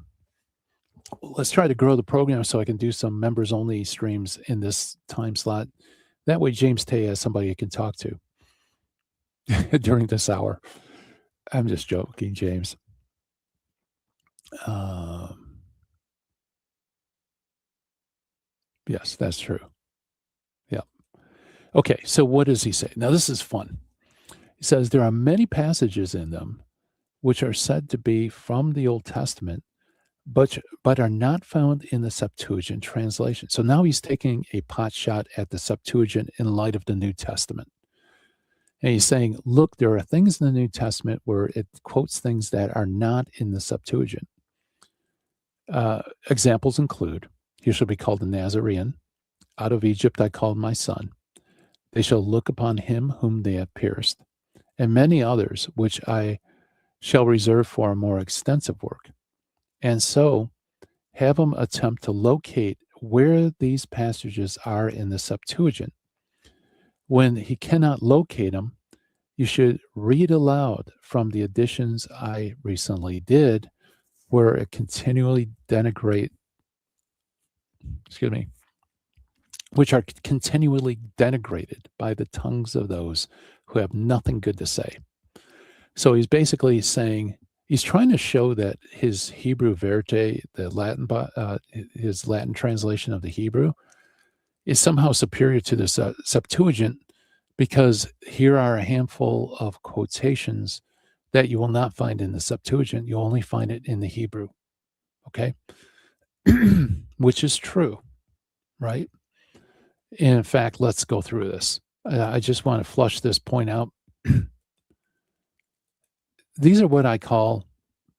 Let's try to grow the program so I can do some members-only streams in this time slot. That way, James Tay has somebody he can talk to during this hour. I'm just joking, James. Yes, that's true. Yeah. Okay, so what does he say? Now, this is fun. He says there are many passages in them which are said to be from the Old Testament, but are not found in the Septuagint translation. So now he's taking a pot shot at the Septuagint in light of the New Testament. And he's saying, look, there are things in the New Testament where it quotes things that are not in the Septuagint. Examples include, you shall be called a Nazarene. Out of Egypt I called my son. They shall look upon him whom they have pierced. And many others, which I shall reserve for a more extensive work. And so have him attempt to locate where these passages are in the Septuagint. When he cannot locate them, you should read aloud from the editions I recently did, where it continually which are continually denigrated by the tongues of those who have nothing good to say. So he's basically saying, he's trying to show that his Hebrew Verite, his Latin translation of the Hebrew, is somehow superior to the Septuagint, because here are a handful of quotations that you will not find in the Septuagint. You'll only find it in the Hebrew, okay? Which is true, right? In fact, let's go through this. I just want to flush this point out. These are what I call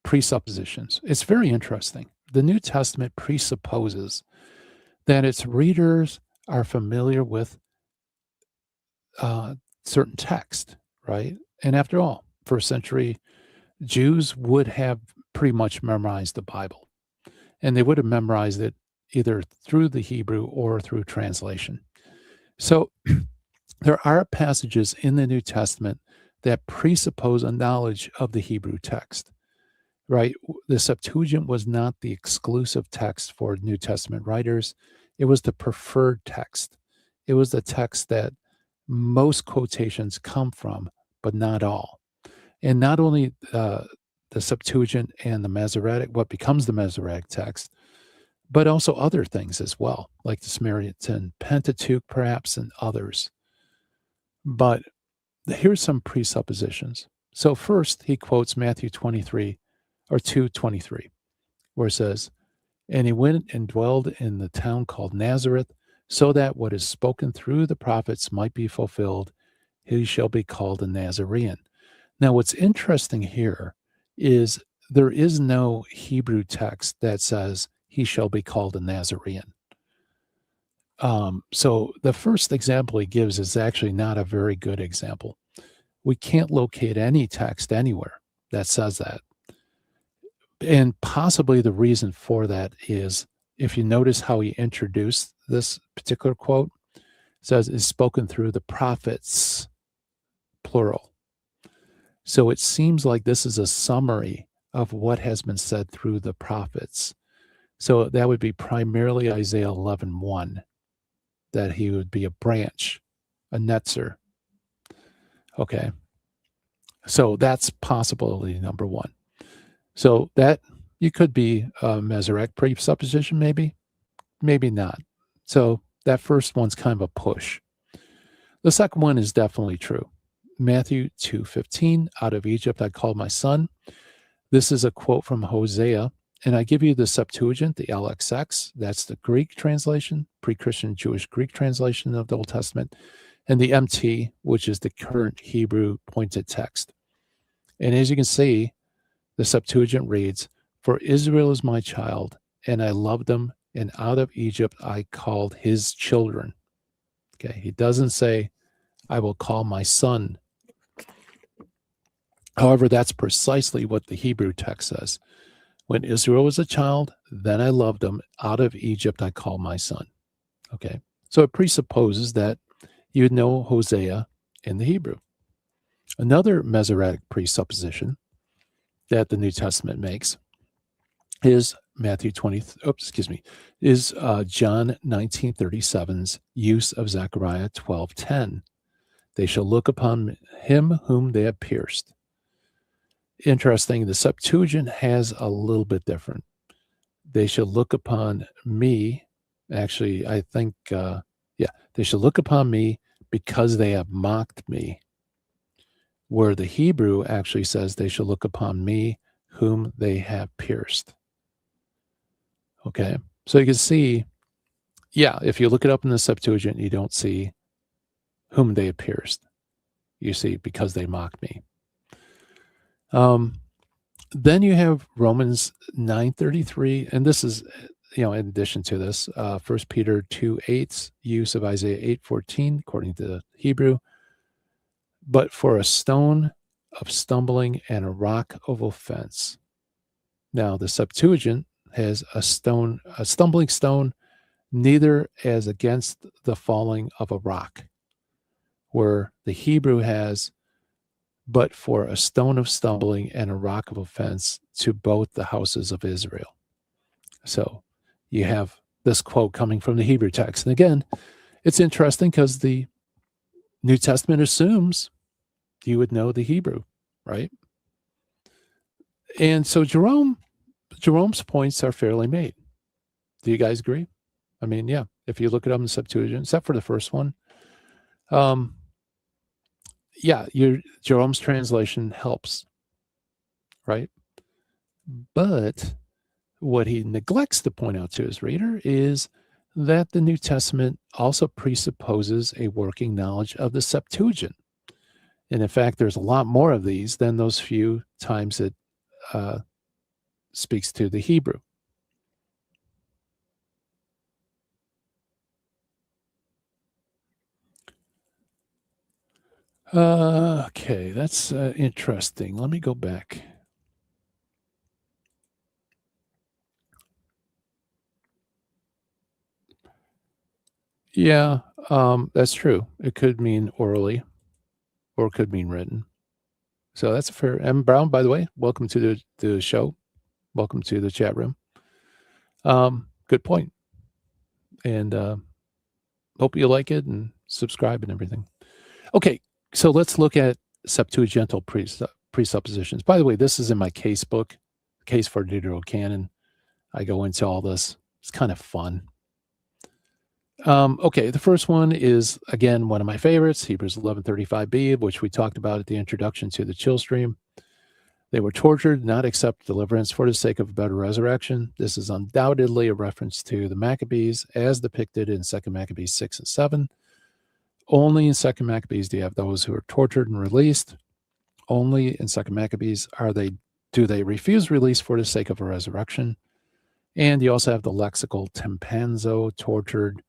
presuppositions. It's very interesting. The New Testament presupposes that its readers are familiar with certain text, right? And after all, first century Jews would have pretty much memorized the Bible, and they would have memorized it either through the Hebrew or through translation. So there are passages in the New Testament that presuppose a knowledge of the Hebrew text, right? The Septuagint was not the exclusive text for New Testament writers. It was the preferred text. It was the text that most quotations come from, but not all. And not only the Septuagint and the Masoretic, what becomes the Masoretic text, but also other things as well, like the Samaritan Pentateuch, perhaps, and others. But here's some presuppositions. So first, he quotes Matthew 23, or 2:23, where it says, and he went and dwelled in the town called Nazareth, so that what is spoken through the prophets might be fulfilled. He shall be called a Nazarene. Now, what's interesting here is there is no Hebrew text that says he shall be called a Nazarene. So the first example he gives is actually not a very good example. We can't locate any text anywhere that says that. And possibly the reason for that is, if you notice how he introduced this particular quote, it says is spoken through the prophets, plural. So it seems like this is a summary of what has been said through the prophets. So that would be primarily Isaiah 11:1, that he would be a branch, a netzer. Okay. So that's possibility number one. So that you could be a Mesorec presupposition, maybe not. So that first one's kind of a push. The second one is definitely true. Matthew 2:15, out of Egypt I called my son. This is a quote from Hosea, and I give you the Septuagint, the LXX. That's the Greek translation, pre-Christian Jewish Greek translation of the Old Testament, and the MT, which is the current Hebrew pointed text. And as you can see, the Septuagint reads, "For Israel is my child, and I loved them, and out of Egypt I called his children." Okay, he doesn't say, "I will call my son." However, that's precisely what the Hebrew text says. When Israel was a child, then I loved them. Out of Egypt I called my son. Okay, so it presupposes that you would know Hosea in the Hebrew. Another Masoretic presupposition that the New Testament makes is John 19:37's use of Zechariah 12:10. They shall look upon him whom they have pierced. Interesting, the Septuagint has a little bit different. They shall look upon me. Actually, I think, they shall look upon me because they have mocked me. Where the Hebrew actually says they shall look upon me whom they have pierced. Okay, so you can see, if you look it up in the Septuagint, you don't see whom they have pierced. You see because they mocked me. Then you have Romans 9:33, and this is, in addition to this, 1 Peter 2:8's use of Isaiah 8:14, according to the Hebrew. But for a stone of stumbling and a rock of offense. Now, the Septuagint has a stumbling stone, neither as against the falling of a rock, where the Hebrew has, but for a stone of stumbling and a rock of offense to both the houses of Israel. So you have this quote coming from the Hebrew text. And again, it's interesting because the New Testament assumes you would know the Hebrew, right? And so Jerome's points are fairly made. Do you guys agree? I mean, if you look it up in the Septuagint, except for the first one, Jerome's translation helps, right? But what he neglects to point out to his reader is that the New Testament also presupposes a working knowledge of the Septuagint. And in fact, there's a lot more of these than those few times it speaks to the Hebrew. Okay, that's interesting. Let me go back. Yeah, that's true. It could mean orally, or it could mean written. So that's a fair. M. Brown, by the way, welcome to the show. Welcome to the chat room. Good point. And hope you like it and subscribe and everything. Okay, so let's look at Septuagintal presuppositions. By the way, this is in my case book, Case for Deuterocanon. I go into all this. It's kind of fun. Okay, the first one is, again, one of my favorites, Hebrews 11:35b, which we talked about at the introduction to the chill stream. They were tortured, not accept deliverance for the sake of a better resurrection. This is undoubtedly a reference to the Maccabees as depicted in 2 Maccabees 6 and 7. Only in 2 Maccabees do you have those who are tortured and released. Only in 2 Maccabees do they refuse release for the sake of a resurrection. And you also have the lexical tempanzo, tortured,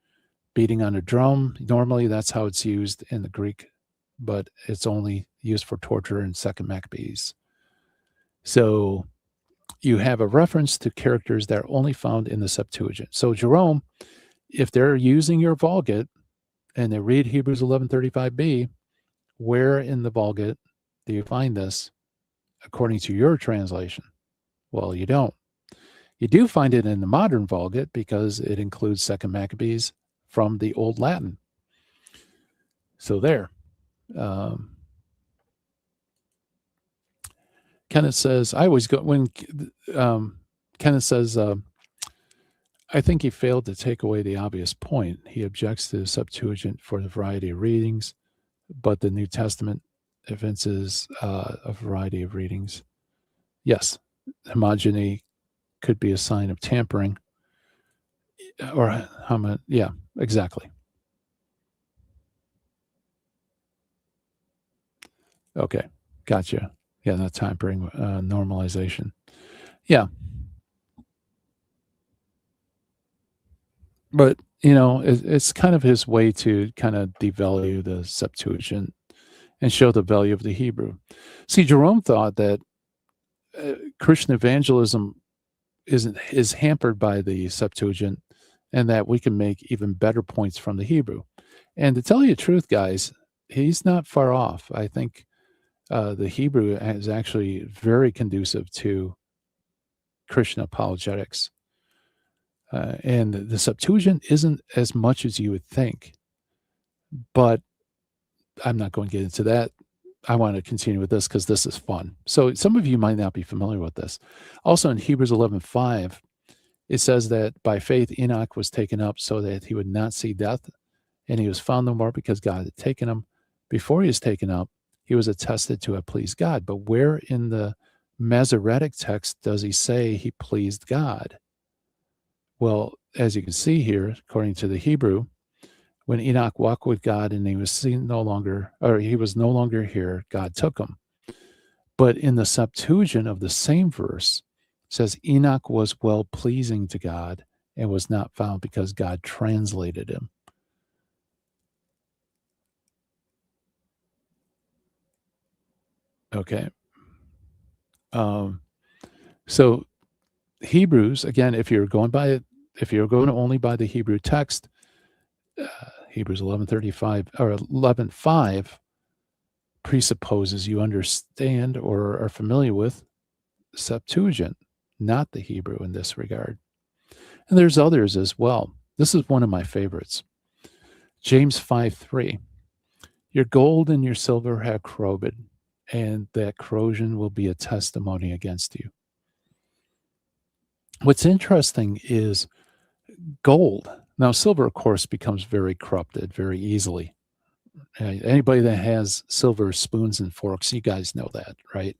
beating on a drum. Normally that's how it's used in the Greek, but it's only used for torture in 2 Maccabees. So you have a reference to characters that are only found in the Septuagint. So Jerome, if they're using your Vulgate and they read Hebrews 11:35b, where in the Vulgate do you find this according to your translation? Well, you don't. You do find it in the modern Vulgate because it includes 2 Maccabees from the Old Latin. So there. Kenneth says, I always go, when Kenneth says, I think he failed to take away the obvious point. He objects to the Septuagint for the variety of readings, but the New Testament evinces a variety of readings. Yes, homogeny could be a sign of tampering. Or, yeah, exactly. Okay, gotcha. Yeah, not tampering, normalization. Yeah. But, it's kind of his way to kind of devalue the Septuagint and show the value of the Hebrew. See, Jerome thought that Christian evangelism is hampered by the Septuagint and that we can make even better points from the Hebrew. And to tell you the truth, guys, he's not far off. I think the Hebrew is actually very conducive to Christian apologetics. And the Septuagint isn't as much as you would think. But I'm not going to get into that. I want to continue with this because this is fun. So some of you might not be familiar with this. Also in Hebrews 11:5, it says that by faith Enoch was taken up so that he would not see death, and he was found no more because God had taken him. Before he was taken up, he was attested to have pleased God. But where in the Masoretic text does he say he pleased God? Well, as you can see here, according to the Hebrew, when Enoch walked with God and he was no longer here, God took him. But in the Septuagint of the same verse, it says Enoch was well pleasing to God and was not found because God translated him. Okay. So Hebrews, again, if you're going only by the Hebrew text, Hebrews 11:35 or 11:5 presupposes you understand or are familiar with Septuagint, not the Hebrew in this regard. And there's others as well. This is one of my favorites. James 5:3. Your gold and your silver have corroded, and that corrosion will be a testimony against you. What's interesting is gold. Now, silver, of course, becomes very corrupted very easily. Anybody that has silver spoons and forks, you guys know that, right?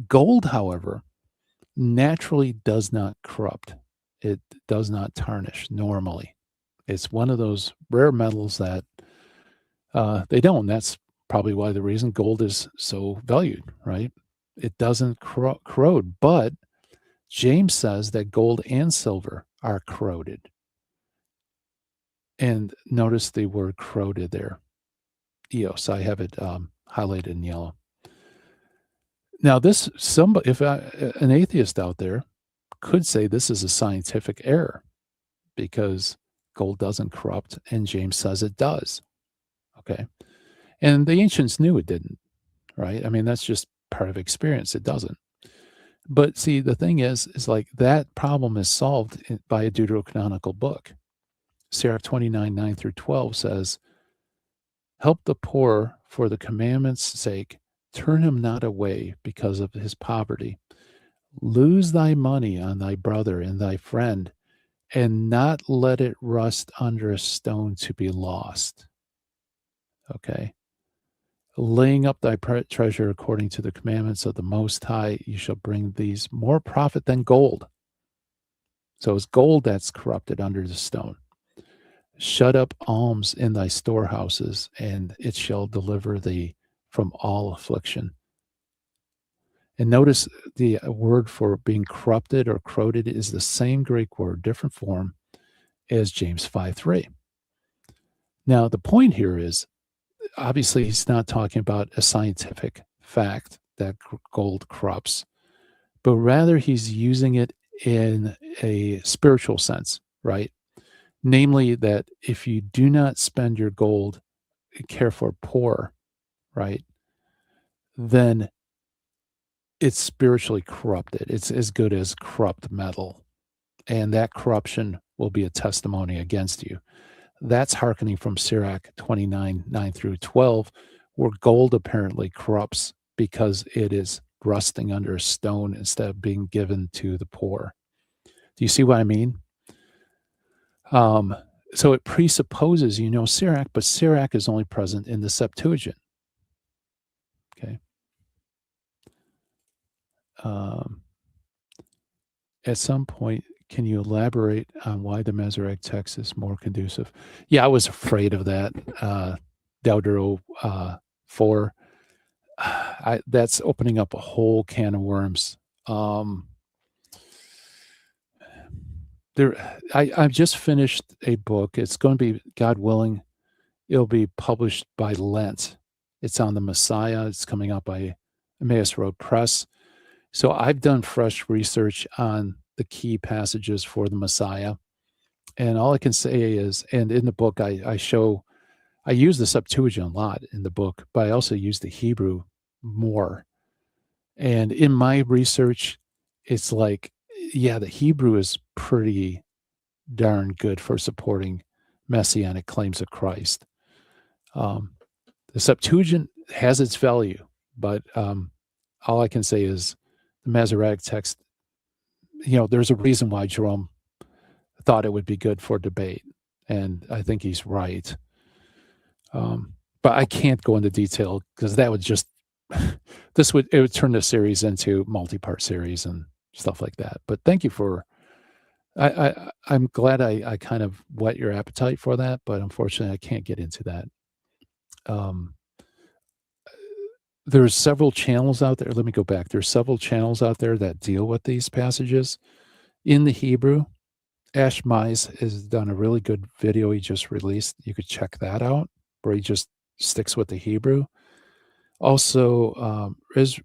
Gold, however, naturally does not corrupt. It does not tarnish normally. It's one of those rare metals that they don't. That's probably why the reason gold is so valued, right? It doesn't corrode, but James says that gold and silver are corroded. And notice the word corroded there. Eos, I have it highlighted in yellow. Now, if an atheist out there could say this is a scientific error because gold doesn't corrupt, and James says it does. Okay. And the ancients knew it didn't, right? I mean, that's just part of experience. It doesn't. But see, the thing is like that problem is solved by a deuterocanonical book. Sirach 29:9-12 says, help the poor for the commandment's sake. Turn him not away because of his poverty. Lose thy money on thy brother and thy friend, and not let it rust under a stone to be lost. Okay. laying up thy treasure according to the commandments of the Most High, you shall bring these more profit than gold. So it's gold that's corrupted under the stone. Shut up alms in thy storehouses, and it shall deliver thee from all affliction. And notice the word for being corrupted or corroded is the same Greek word, different form, as James 5:3. Now, the point here is, obviously, he's not talking about a scientific fact that gold corrupts, but rather he's using it in a spiritual sense, right? Namely, that if you do not spend your gold and care for poor, right, then it's spiritually corrupted. It's as good as corrupt metal. And that corruption will be a testimony against you. That's hearkening from Sirach 29, 9 through 12, where gold apparently corrupts because it is rusting under a stone instead of being given to the poor. Do you see what I mean? So it presupposes you know Sirach, but Sirach is only present in the Septuagint. Okay. At some point, can you elaborate on why the Masoretic text is more conducive? Yeah, I was afraid of that. Deutero 4. That's opening up a whole can of worms. I've just finished a book. It's going to be, God willing, it'll be published by Lent. It's on the Messiah. It's coming out by Emmaus Road Press. So I've done fresh research on the key passages for the Messiah. And all I can say is, and in the book, I use the Septuagint a lot in the book, but I also use the Hebrew more. And in my research, it's like, yeah, the Hebrew is pretty darn good for supporting messianic claims of Christ. The Septuagint has its value, but all I can say is the Masoretic text, there's a reason why Jerome thought it would be good for debate, and I think he's right. But I can't go into detail because that would just it would turn the series into multi-part series and stuff like that. But thank you for I'm glad I kind of whet your appetite for that, but unfortunately I can't get into that. There's several channels out there. Let me go back. There's several channels out there that deal with these passages in the Hebrew. Ash Mize has done a really good video he just released. You could check that out, where he just sticks with the Hebrew. Also,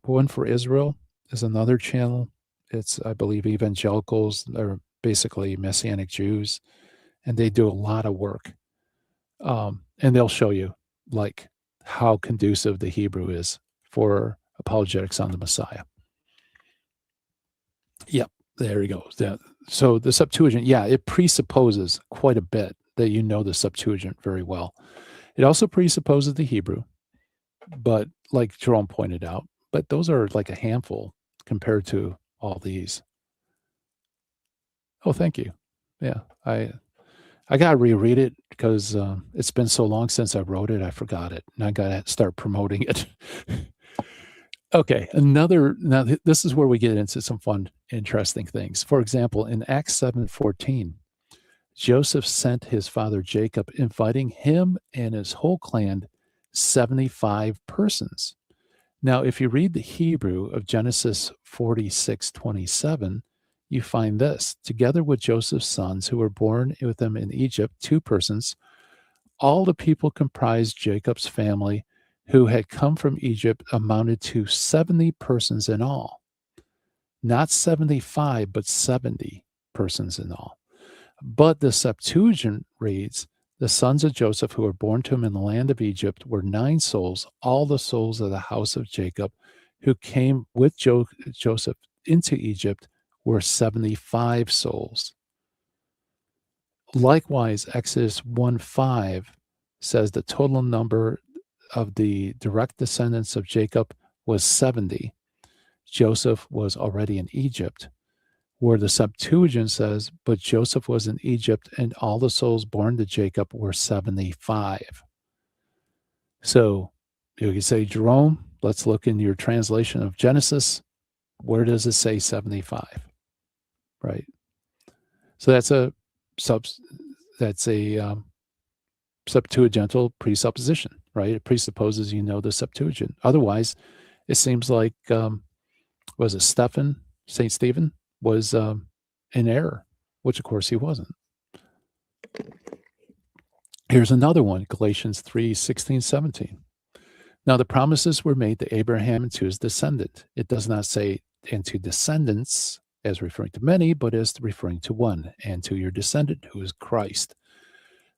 One for Israel is another channel. It's, I believe, evangelicals. They're basically Messianic Jews, and they do a lot of work. And they'll show you, like, how conducive the Hebrew is for apologetics on the Messiah. Yep, there he goes. Yeah. So the Septuagint, yeah, it presupposes quite a bit that you know the Septuagint very well. It also presupposes the Hebrew, but like Jerome pointed out, but those are like a handful compared to all these. Oh, thank you. Yeah, I got to reread it because it's been so long since I wrote it. I forgot it, and I got to start promoting it. Okay, now this is where we get into some fun, interesting things. For example, in Acts 7:14, Joseph sent his father Jacob, inviting him and his whole clan, 75 persons. Now, if you read the Hebrew of Genesis 46:27, you find this: together with Joseph's sons who were born with him in Egypt, 2 persons, all the people comprised Jacob's family who had come from Egypt amounted to 70 persons in all. Not 75, but 70 persons in all. But the Septuagint reads, the sons of Joseph who were born to him in the land of Egypt were 9 souls, all the souls of the house of Jacob who came with Joseph into Egypt were 75 souls. Likewise, Exodus 1:5 says the total number of the direct descendants of Jacob was 70. Joseph was already in Egypt, where the Septuagint says, but Joseph was in Egypt and all the souls born to Jacob were 75. So You can say, Jerome, let's look in your translation of Genesis. Where does it say 75? Right. So that's a Septuagintal presupposition, right? It presupposes you know the Septuagint. Otherwise, it seems like was it St. Stephen was in error, which of course he wasn't. Here's another one, Galatians 3:16, 17. Now the promises were made to Abraham and to his descendant. It does not say and to descendants as referring to many, but as referring to one, and to your descendant who is Christ.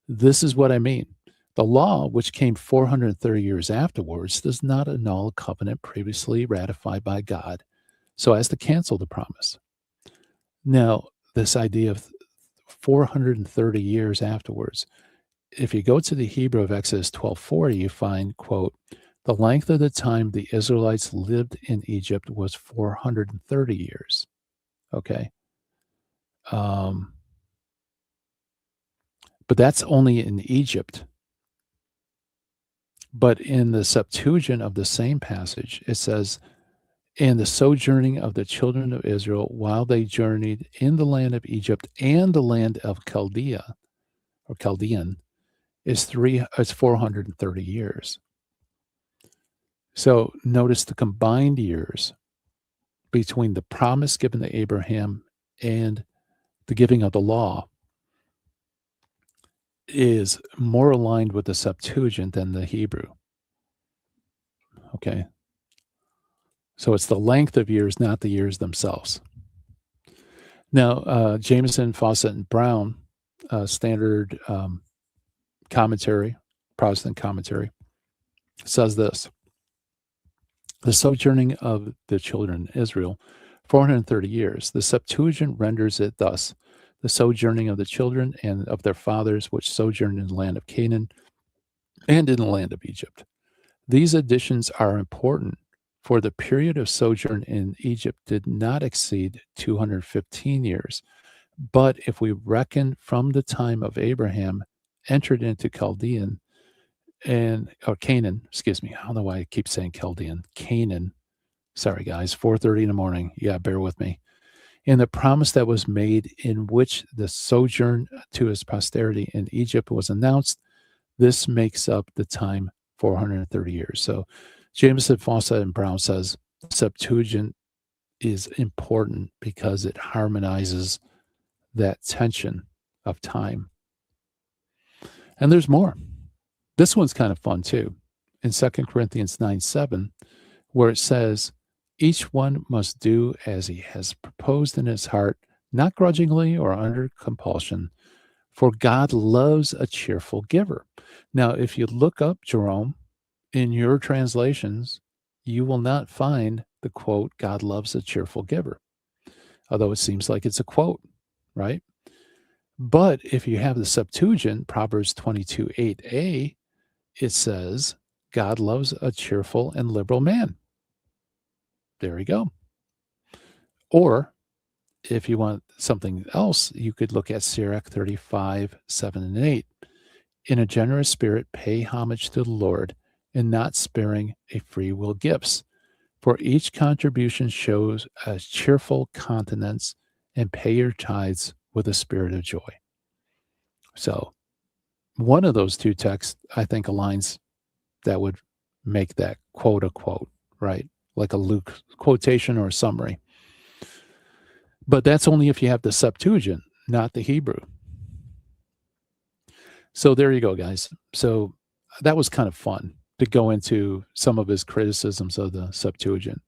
This is what I mean. The law, which came 430 years afterwards, does not annul a covenant previously ratified by God so as to cancel the promise. Now, this idea of 430 years afterwards, if you go to the Hebrew of Exodus 12:40, you find, quote, the length of the time the Israelites lived in Egypt was 430 years. Okay. But that's only in Egypt. But in the Septuagint of the same passage, it says, and the sojourning of the children of Israel while they journeyed in the land of Egypt and the land of Chaldea, or Chaldean, is 430 years. So notice the combined years between the promise given to Abraham and the giving of the law is more aligned with the Septuagint than the Hebrew. Okay. So it's the length of years, not the years themselves. Now, Jameson, Fawcett, and Brown, standard commentary, Protestant commentary, says this. The sojourning of the children of Israel, 430 years. The Septuagint renders it thus, the sojourning of the children and of their fathers, which sojourned in the land of Canaan and in the land of Egypt. These additions are important, for the period of sojourn in Egypt did not exceed 215 years. But if we reckon from the time of Abraham entered into Canaan, I don't know why I keep saying Chaldean, Canaan. Sorry, guys, 4:30 in the morning. Yeah, bear with me. And the promise that was made in which the sojourn to his posterity in Egypt was announced, this makes up the time 430 years. So Jameson, Fawcett, and Brown says Septuagint is important because it harmonizes that tension of time. And there's more. This one's kind of fun too. In 2 Corinthians 9:7, where it says, each one must do as he has proposed in his heart, not grudgingly or under compulsion, for God loves a cheerful giver. Now, if you look up, Jerome, in your translations, you will not find the quote, God loves a cheerful giver, although it seems like it's a quote, right? But if you have the Septuagint, Proverbs 22:8a, it says, God loves a cheerful and liberal man. There you go. Or if you want something else, you could look at Sirach 35:7 and 8. In a generous spirit, pay homage to the Lord, and not sparing a free will gifts. For each contribution shows a cheerful countenance, and pay your tithes with a spirit of joy. So one of those two texts, I think, aligns that would make that quote a quote, right? Like a Luke quotation or a summary. But that's only if you have the Septuagint, not the Hebrew. So there you go, guys. So that was kind of fun to go into some of his criticisms of the Septuagint.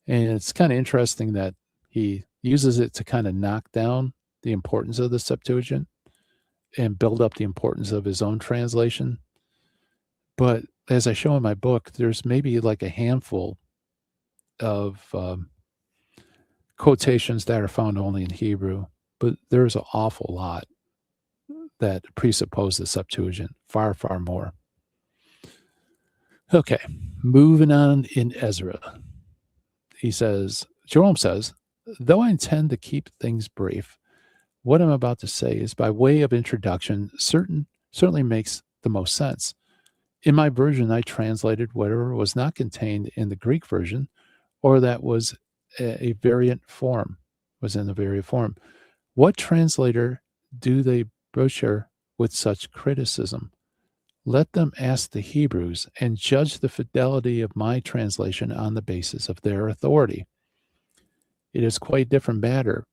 And it's kind of interesting that he uses it to kind of knock down the importance of the Septuagint and build up the importance of his own translation. But as I show in my book, there's maybe like a handful of quotations that are found only in Hebrew, but there's an awful lot that presuppose the Septuagint, far, far more. Okay, moving on in Ezra. He says, Jerome says, though I intend to keep things brief, what I'm about to say is by way of introduction, certainly makes the most sense. In my version, I translated whatever was not contained in the Greek version or that was a variant form, was in the variant form. What translator do they butcher with such criticism? Let them ask the Hebrews and judge the fidelity of my translation on the basis of their authority. It is quite a different matter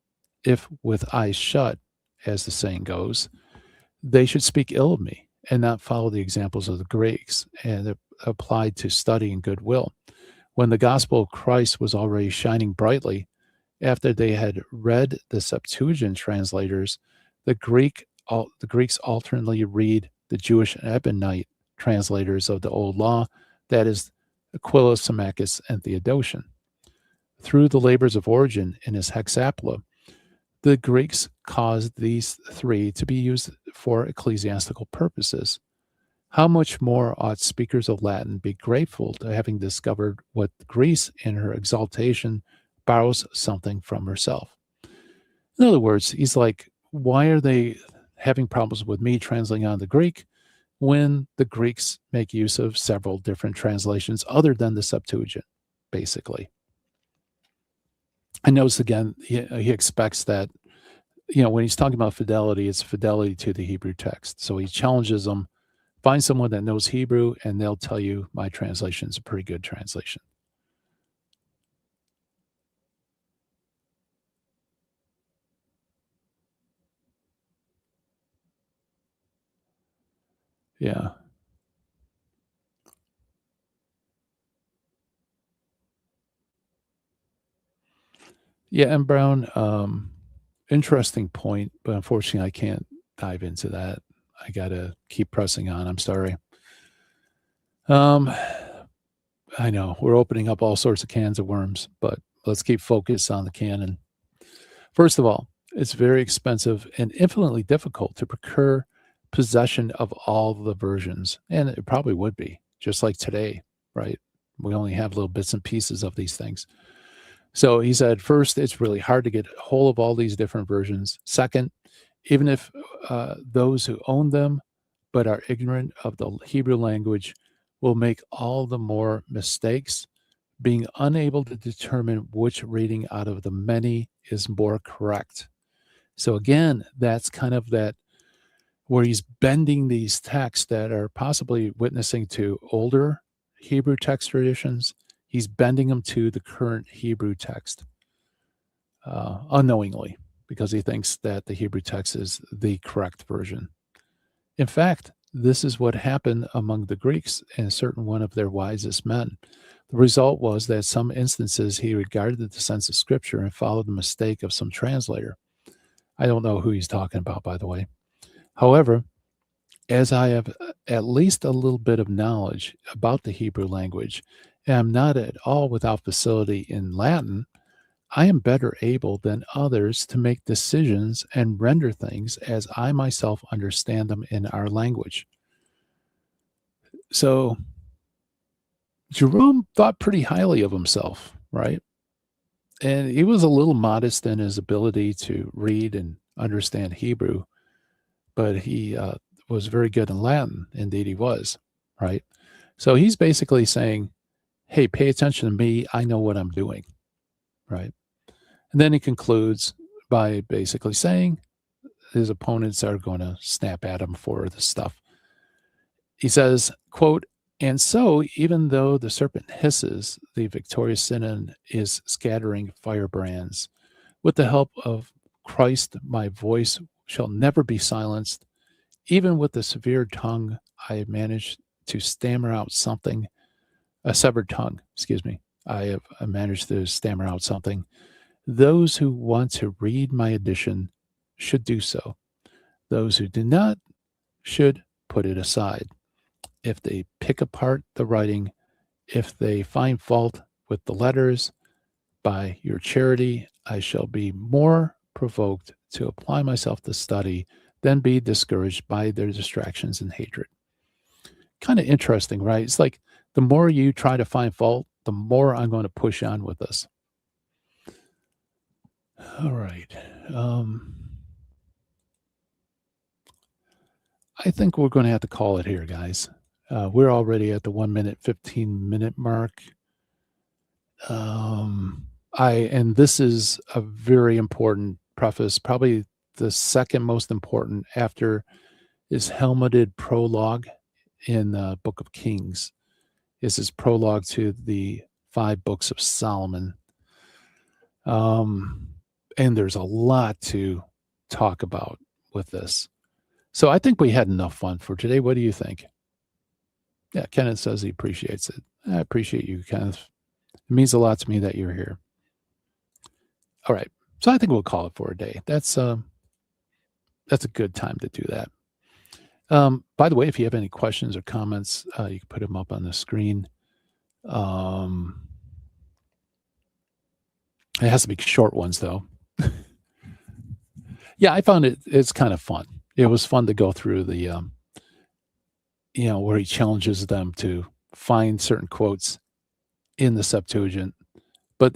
if, with eyes shut, as the saying goes, they should speak ill of me and not follow the examples of the Greeks and applied to study and goodwill. When the gospel of Christ was already shining brightly, after they had read the Septuagint translators, the Greeks alternately read the Jewish and Ebonite translators of the Old Law, that is, Aquila, Symmachus, and Theodotion. Through the labors of Origen in his Hexapla, the Greeks caused these three to be used for ecclesiastical purposes. How much more ought speakers of Latin be grateful to having discovered what Greece, in her exaltation, borrows something from herself? In other words, he's like, why are they having problems with me translating on the Greek when the Greeks make use of several different translations other than the Septuagint, basically? And notice again, he expects that, when he's talking about fidelity, it's fidelity to the Hebrew text. So he challenges them. Find someone that knows Hebrew, and they'll tell you my translation is a pretty good translation. Yeah. Yeah, and Brown, interesting point, but unfortunately, I can't dive into that. I got to keep pressing on. I'm sorry. Um, I know we're opening up all sorts of cans of worms, but let's keep focused on the canon. First of all, it's very expensive and infinitely difficult to procure possession of all the versions, and it probably would be just like today, right? We only have little bits and pieces of these things. So he said, first, it's really hard to get hold of all these different versions. Second, even if those who own them but are ignorant of the Hebrew language will make all the more mistakes, being unable to determine which reading out of the many is more correct. So again, that's kind of that where he's bending these texts that are possibly witnessing to older Hebrew text traditions. He's bending them to the current Hebrew text unknowingly because he thinks that the Hebrew text is the correct version. In fact, this is what happened among the Greeks and certain one of their wisest men. The result was that in some instances he regarded the sense of Scripture and followed the mistake of some translator. I don't know who he's talking about, by the way. However, as I have at least a little bit of knowledge about the Hebrew language, and I'm not at all without facility in Latin, I am better able than others to make decisions and render things as I myself understand them in our language. So Jerome thought pretty highly of himself, right? And he was a little modest in his ability to read and understand Hebrew, but he was very good in Latin. Indeed, he was, right? So he's basically saying, hey, pay attention to me. I know what I'm doing, right? And then he concludes by basically saying his opponents are going to snap at him for this stuff. He says, quote, and so, even though the serpent hisses, the victorious synod is scattering firebrands. With the help of Christ, my voice shall never be silenced. Even with the severe tongue, I have managed to stammer out something, a severed tongue, excuse me. I managed to stammer out something. Those who want to read my edition should do so. Those who do not should put it aside. If they pick apart the writing, if they find fault with the letters, by your charity, I shall be more provoked to apply myself to study than be discouraged by their distractions and hatred. Kind of interesting, right? It's like the more you try to find fault, the more I'm going to push on with this. All right. I think we're going to have to call it here, guys. We're already at the 1 minute, 15-minute mark. And this is a very important preface, probably the second most important after his helmeted prologue in the Book of Kings. Is his prologue to the 5 books of Solomon. And there's a lot to talk about with this. So I think we had enough fun for today. What do you think? Yeah, Kenneth says he appreciates it. I appreciate you, Kenneth. It means a lot to me that you're here. All right. So I think we'll call it for a day. That's a good time to do that. By the way, if you have any questions or comments, you can put them up on the screen. It has to be short ones, though. Yeah, I found it's kind of fun. It was fun to go through the, where he challenges them to find certain quotes in the Septuagint. But,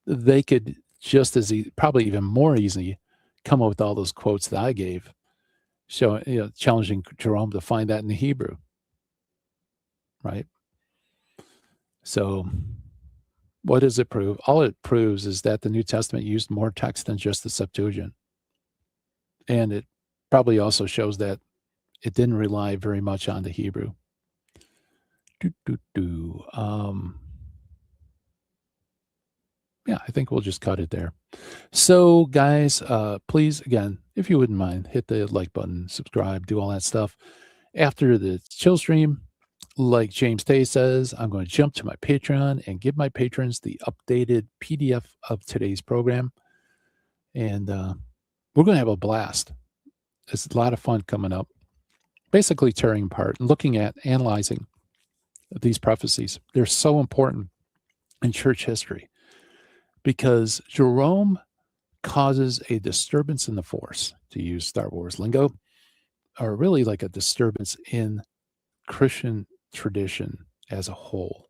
they could just as probably even more easily come up with all those quotes that I gave, challenging Jerome to find that in the Hebrew, right? So what does it prove? All it proves is that the New Testament used more text than just the Septuagint. And it probably also shows that it didn't rely very much on the Hebrew. Yeah, I think we'll just cut it there. So, guys, please, again, if you wouldn't mind, hit the like button, subscribe, do all that stuff. After the chill stream, like James Tay says, I'm going to jump to my Patreon and give my patrons the updated PDF of today's program. And we're going to have a blast. It's a lot of fun coming up. Basically tearing apart and looking at, analyzing these prophecies. They're so important in church history because Jerome causes a disturbance in the force, to use Star Wars lingo, or really like a disturbance in Christian tradition as a whole.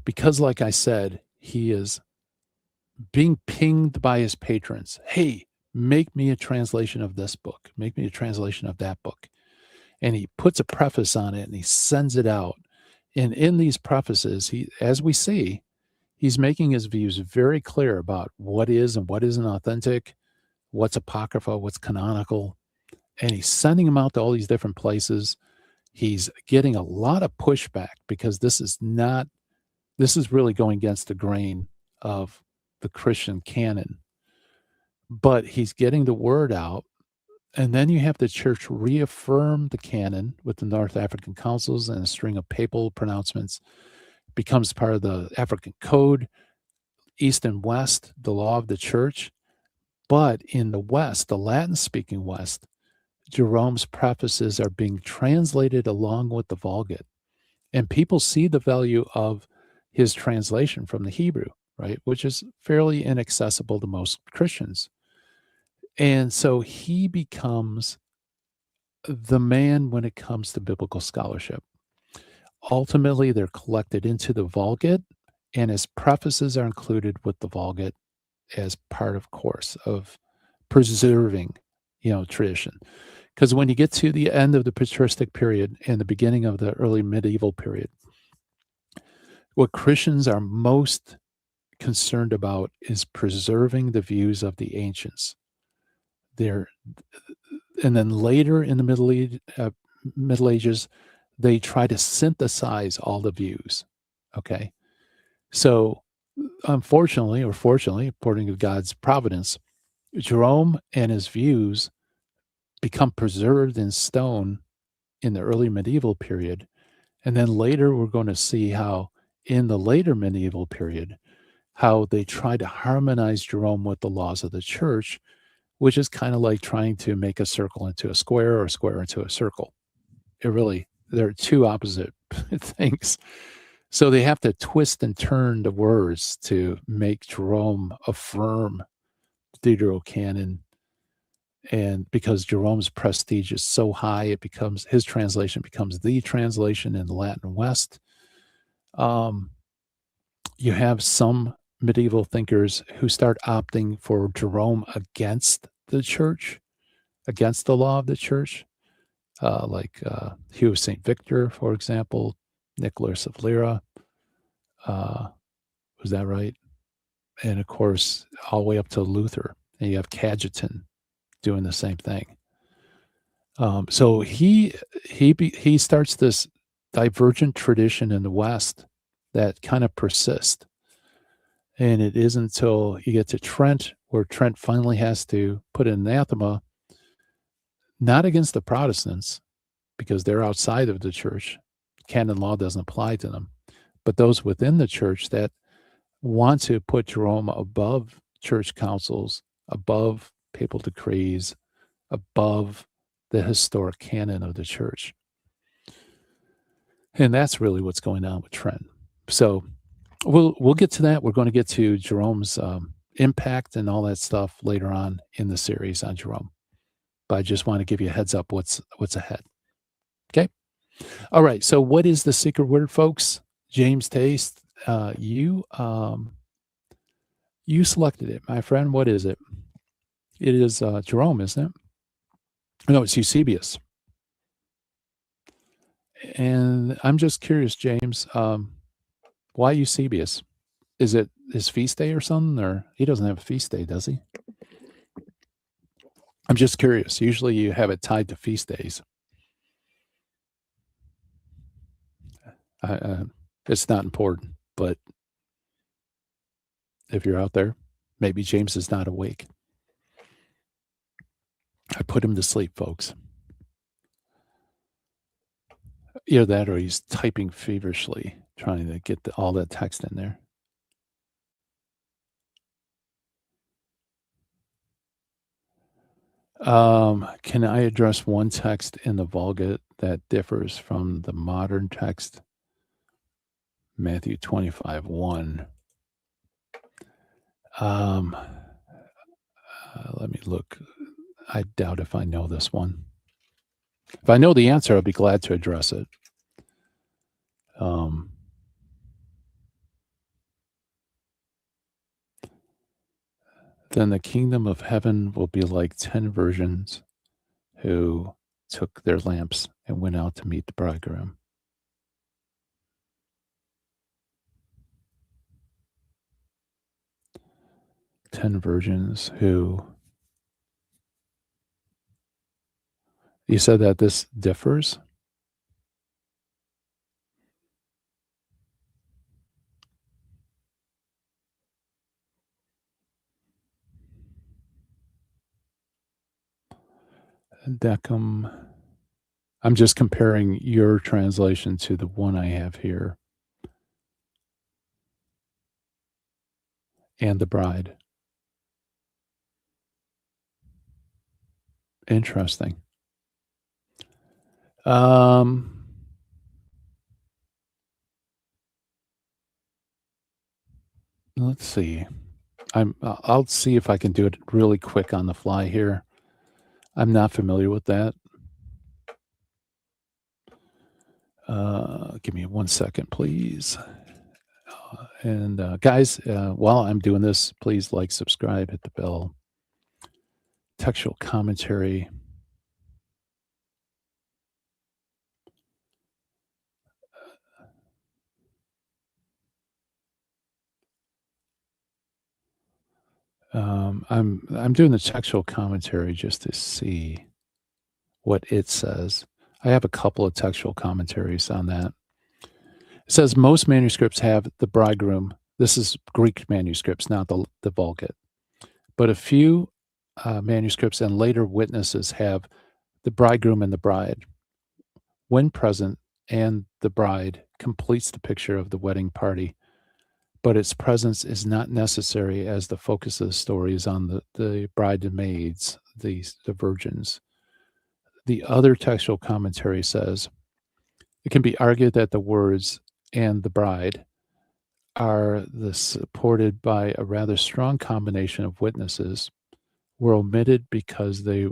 Because, like I said, he is being pinged by his patrons. Hey, make me a translation of this book. Make me a translation of that book. And he puts a preface on it and he sends it out. And in these prefaces, as we see, he's making his views very clear about what is and what isn't authentic, what's apocrypha, what's canonical. And he's sending them out to all these different places. He's getting a lot of pushback because this is really going against the grain of the Christian canon. But he's getting the word out. And then you have the church reaffirm the canon with the North African councils and a string of papal pronouncements. It becomes part of the African code, East and West, the law of the church. But in the West, the Latin-speaking West, Jerome's prefaces are being translated along with the Vulgate. And people see the value of his translation from the Hebrew, right, which is fairly inaccessible to most Christians. And so he becomes the man when it comes to biblical scholarship. Ultimately, they're collected into the Vulgate, and his prefaces are included with the Vulgate as part of course of preserving, tradition. Because when you get to the end of the patristic period and the beginning of the early medieval period, what Christians are most concerned about is preserving the views of the ancients. And then later in the Middle Ages, they try to synthesize all the views. Okay. So unfortunately, or fortunately, according to God's providence, Jerome and his views become preserved in stone in the early medieval period. And then later, we're going to see how in the later medieval period, how they try to harmonize Jerome with the laws of the church, which is kind of like trying to make a circle into a square or a square into a circle. They're two opposite things. So they have to twist and turn the words to make Jerome affirm Deuterocanon. And because Jerome's prestige is so high, his translation becomes the translation in the Latin West. You have some medieval thinkers who start opting for Jerome against the church, against the law of the church. Hugh of St. Victor, for example, Nicholas of Lyra. Was that right? And of course, all the way up to Luther. And you have Cajetan doing the same thing. So he starts this divergent tradition in the West that kind of persists. And it isn't until you get to Trent where Trent finally has to put an anathema, not against the Protestants, because they're outside of the church. Canon law doesn't apply to them, but those within the church that want to put Jerome above church councils, above papal decrees, above the historic canon of the church. And that's really what's going on with Trent. So we'll get to that. We're going to get to Jerome's impact and all that stuff later on in the series on Jerome. But I just want to give you a heads up what's ahead. Okay. All right. So what is the secret word, folks? James Taste, you selected it, my friend. What is it? It is Jerome, isn't it? No, it's Eusebius. And I'm just curious, James, why Eusebius? Is it his feast day or something? Or he doesn't have a feast day, does he? I'm just curious. Usually you have it tied to feast days. It's not important, but if you're out there, maybe James is not awake. I put him to sleep, folks. Either that or he's typing feverishly, trying to get all that text in there. Can I address one text in the Vulgate that differs from the modern text? Matthew 25:1. Let me look. I doubt if I know this one. If I know the answer, I'll be glad to address it. Then the kingdom of heaven will be like 10 virgins who took their lamps and went out to meet the bridegroom. Ten virgins who... You said that this differs? Decum. I'm just comparing your translation to the one I have here. And the bride. Interesting. Let's see. I'll see if I can do it really quick on the fly here. I'm not familiar with that. Give me 1 second, please. And guys, while I'm doing this, please like, subscribe, hit the bell. Textual commentary. I'm doing the textual commentary just to see what it says. I have a couple of textual commentaries on that. It says most manuscripts have the bridegroom. This is Greek manuscripts, not the Vulgate. But a few manuscripts and later witnesses have the bridegroom and the bride. When present, and the bride completes the picture of the wedding party, but its presence is not necessary as the focus of the story is on the bridesmaids, the virgins. The other textual commentary says, it can be argued that the words "and the bride" are supported by a rather strong combination of witnesses, were omitted because they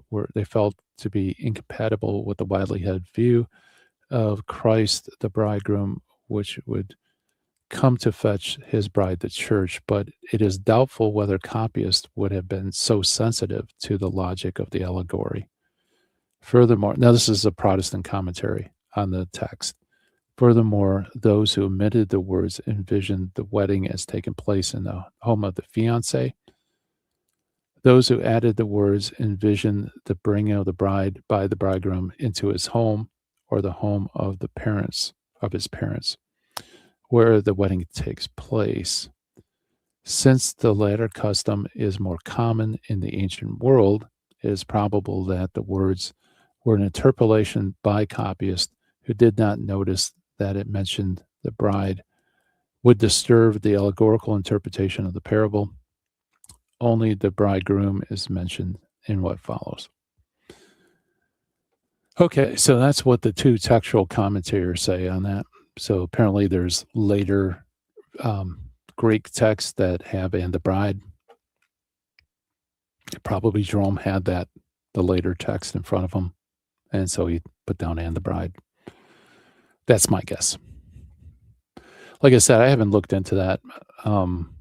felt to be incompatible with the widely held view of Christ the bridegroom, which would come to fetch his bride, the church. But it is doubtful whether copyists would have been so sensitive to the logic of the allegory. Furthermore, now this is a Protestant commentary on the text. Furthermore, those who omitted the words envisioned the wedding as taking place in the home of the fiancé. Those who added the words envisioned the bringing of the bride by the bridegroom into his home or the home of the parents of his parents, where the wedding takes place. Since the latter custom is more common in the ancient world, it is probable that the words were an interpolation by copyists who did not notice that it mentioned the bride would disturb the allegorical interpretation of the parable. Only the bridegroom is mentioned in what follows. Okay, so that's what the two textual commentators say on that. So apparently there's later Greek texts that have "and the bride." Probably Jerome had the later text in front of him, and so he put down "and the bride." That's my guess. Like I said, I haven't looked into that.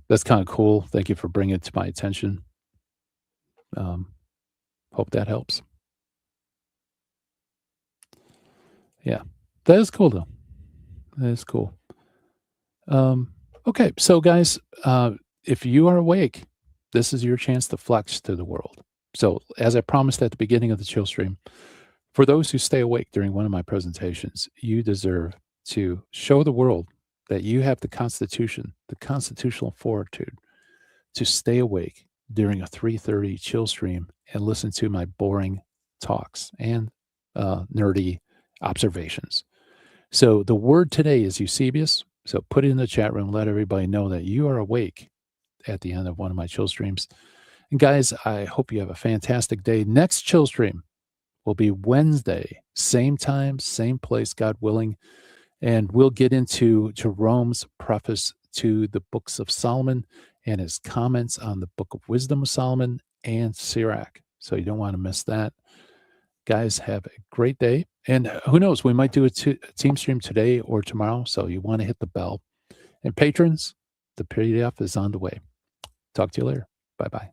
That's kind of cool. Thank you for bringing it to my attention. Hope that helps. Yeah, that is cool, though. That is cool. Okay, so guys, if you are awake, this is your chance to flex to the world. So, as I promised at the beginning of the chill stream, for those who stay awake during one of my presentations, you deserve to show the world that you have the Constitution, the constitutional fortitude to stay awake during a 3:30 chill stream and listen to my boring talks and nerdy observations. So the word today is Eusebius. So put it in the chat room. Let everybody know that you are awake at the end of one of my chill streams. And guys, I hope you have a fantastic day. Next chill stream will be Wednesday, same time, same place, God willing. And we'll get into Jerome's preface to the books of Solomon and his comments on the Book of Wisdom of Solomon and Sirach. So you don't want to miss that. Guys, have a great day. And who knows, we might do a team stream today or tomorrow. So you want to hit the bell. And patrons, the PDF is on the way. Talk to you later. Bye-bye.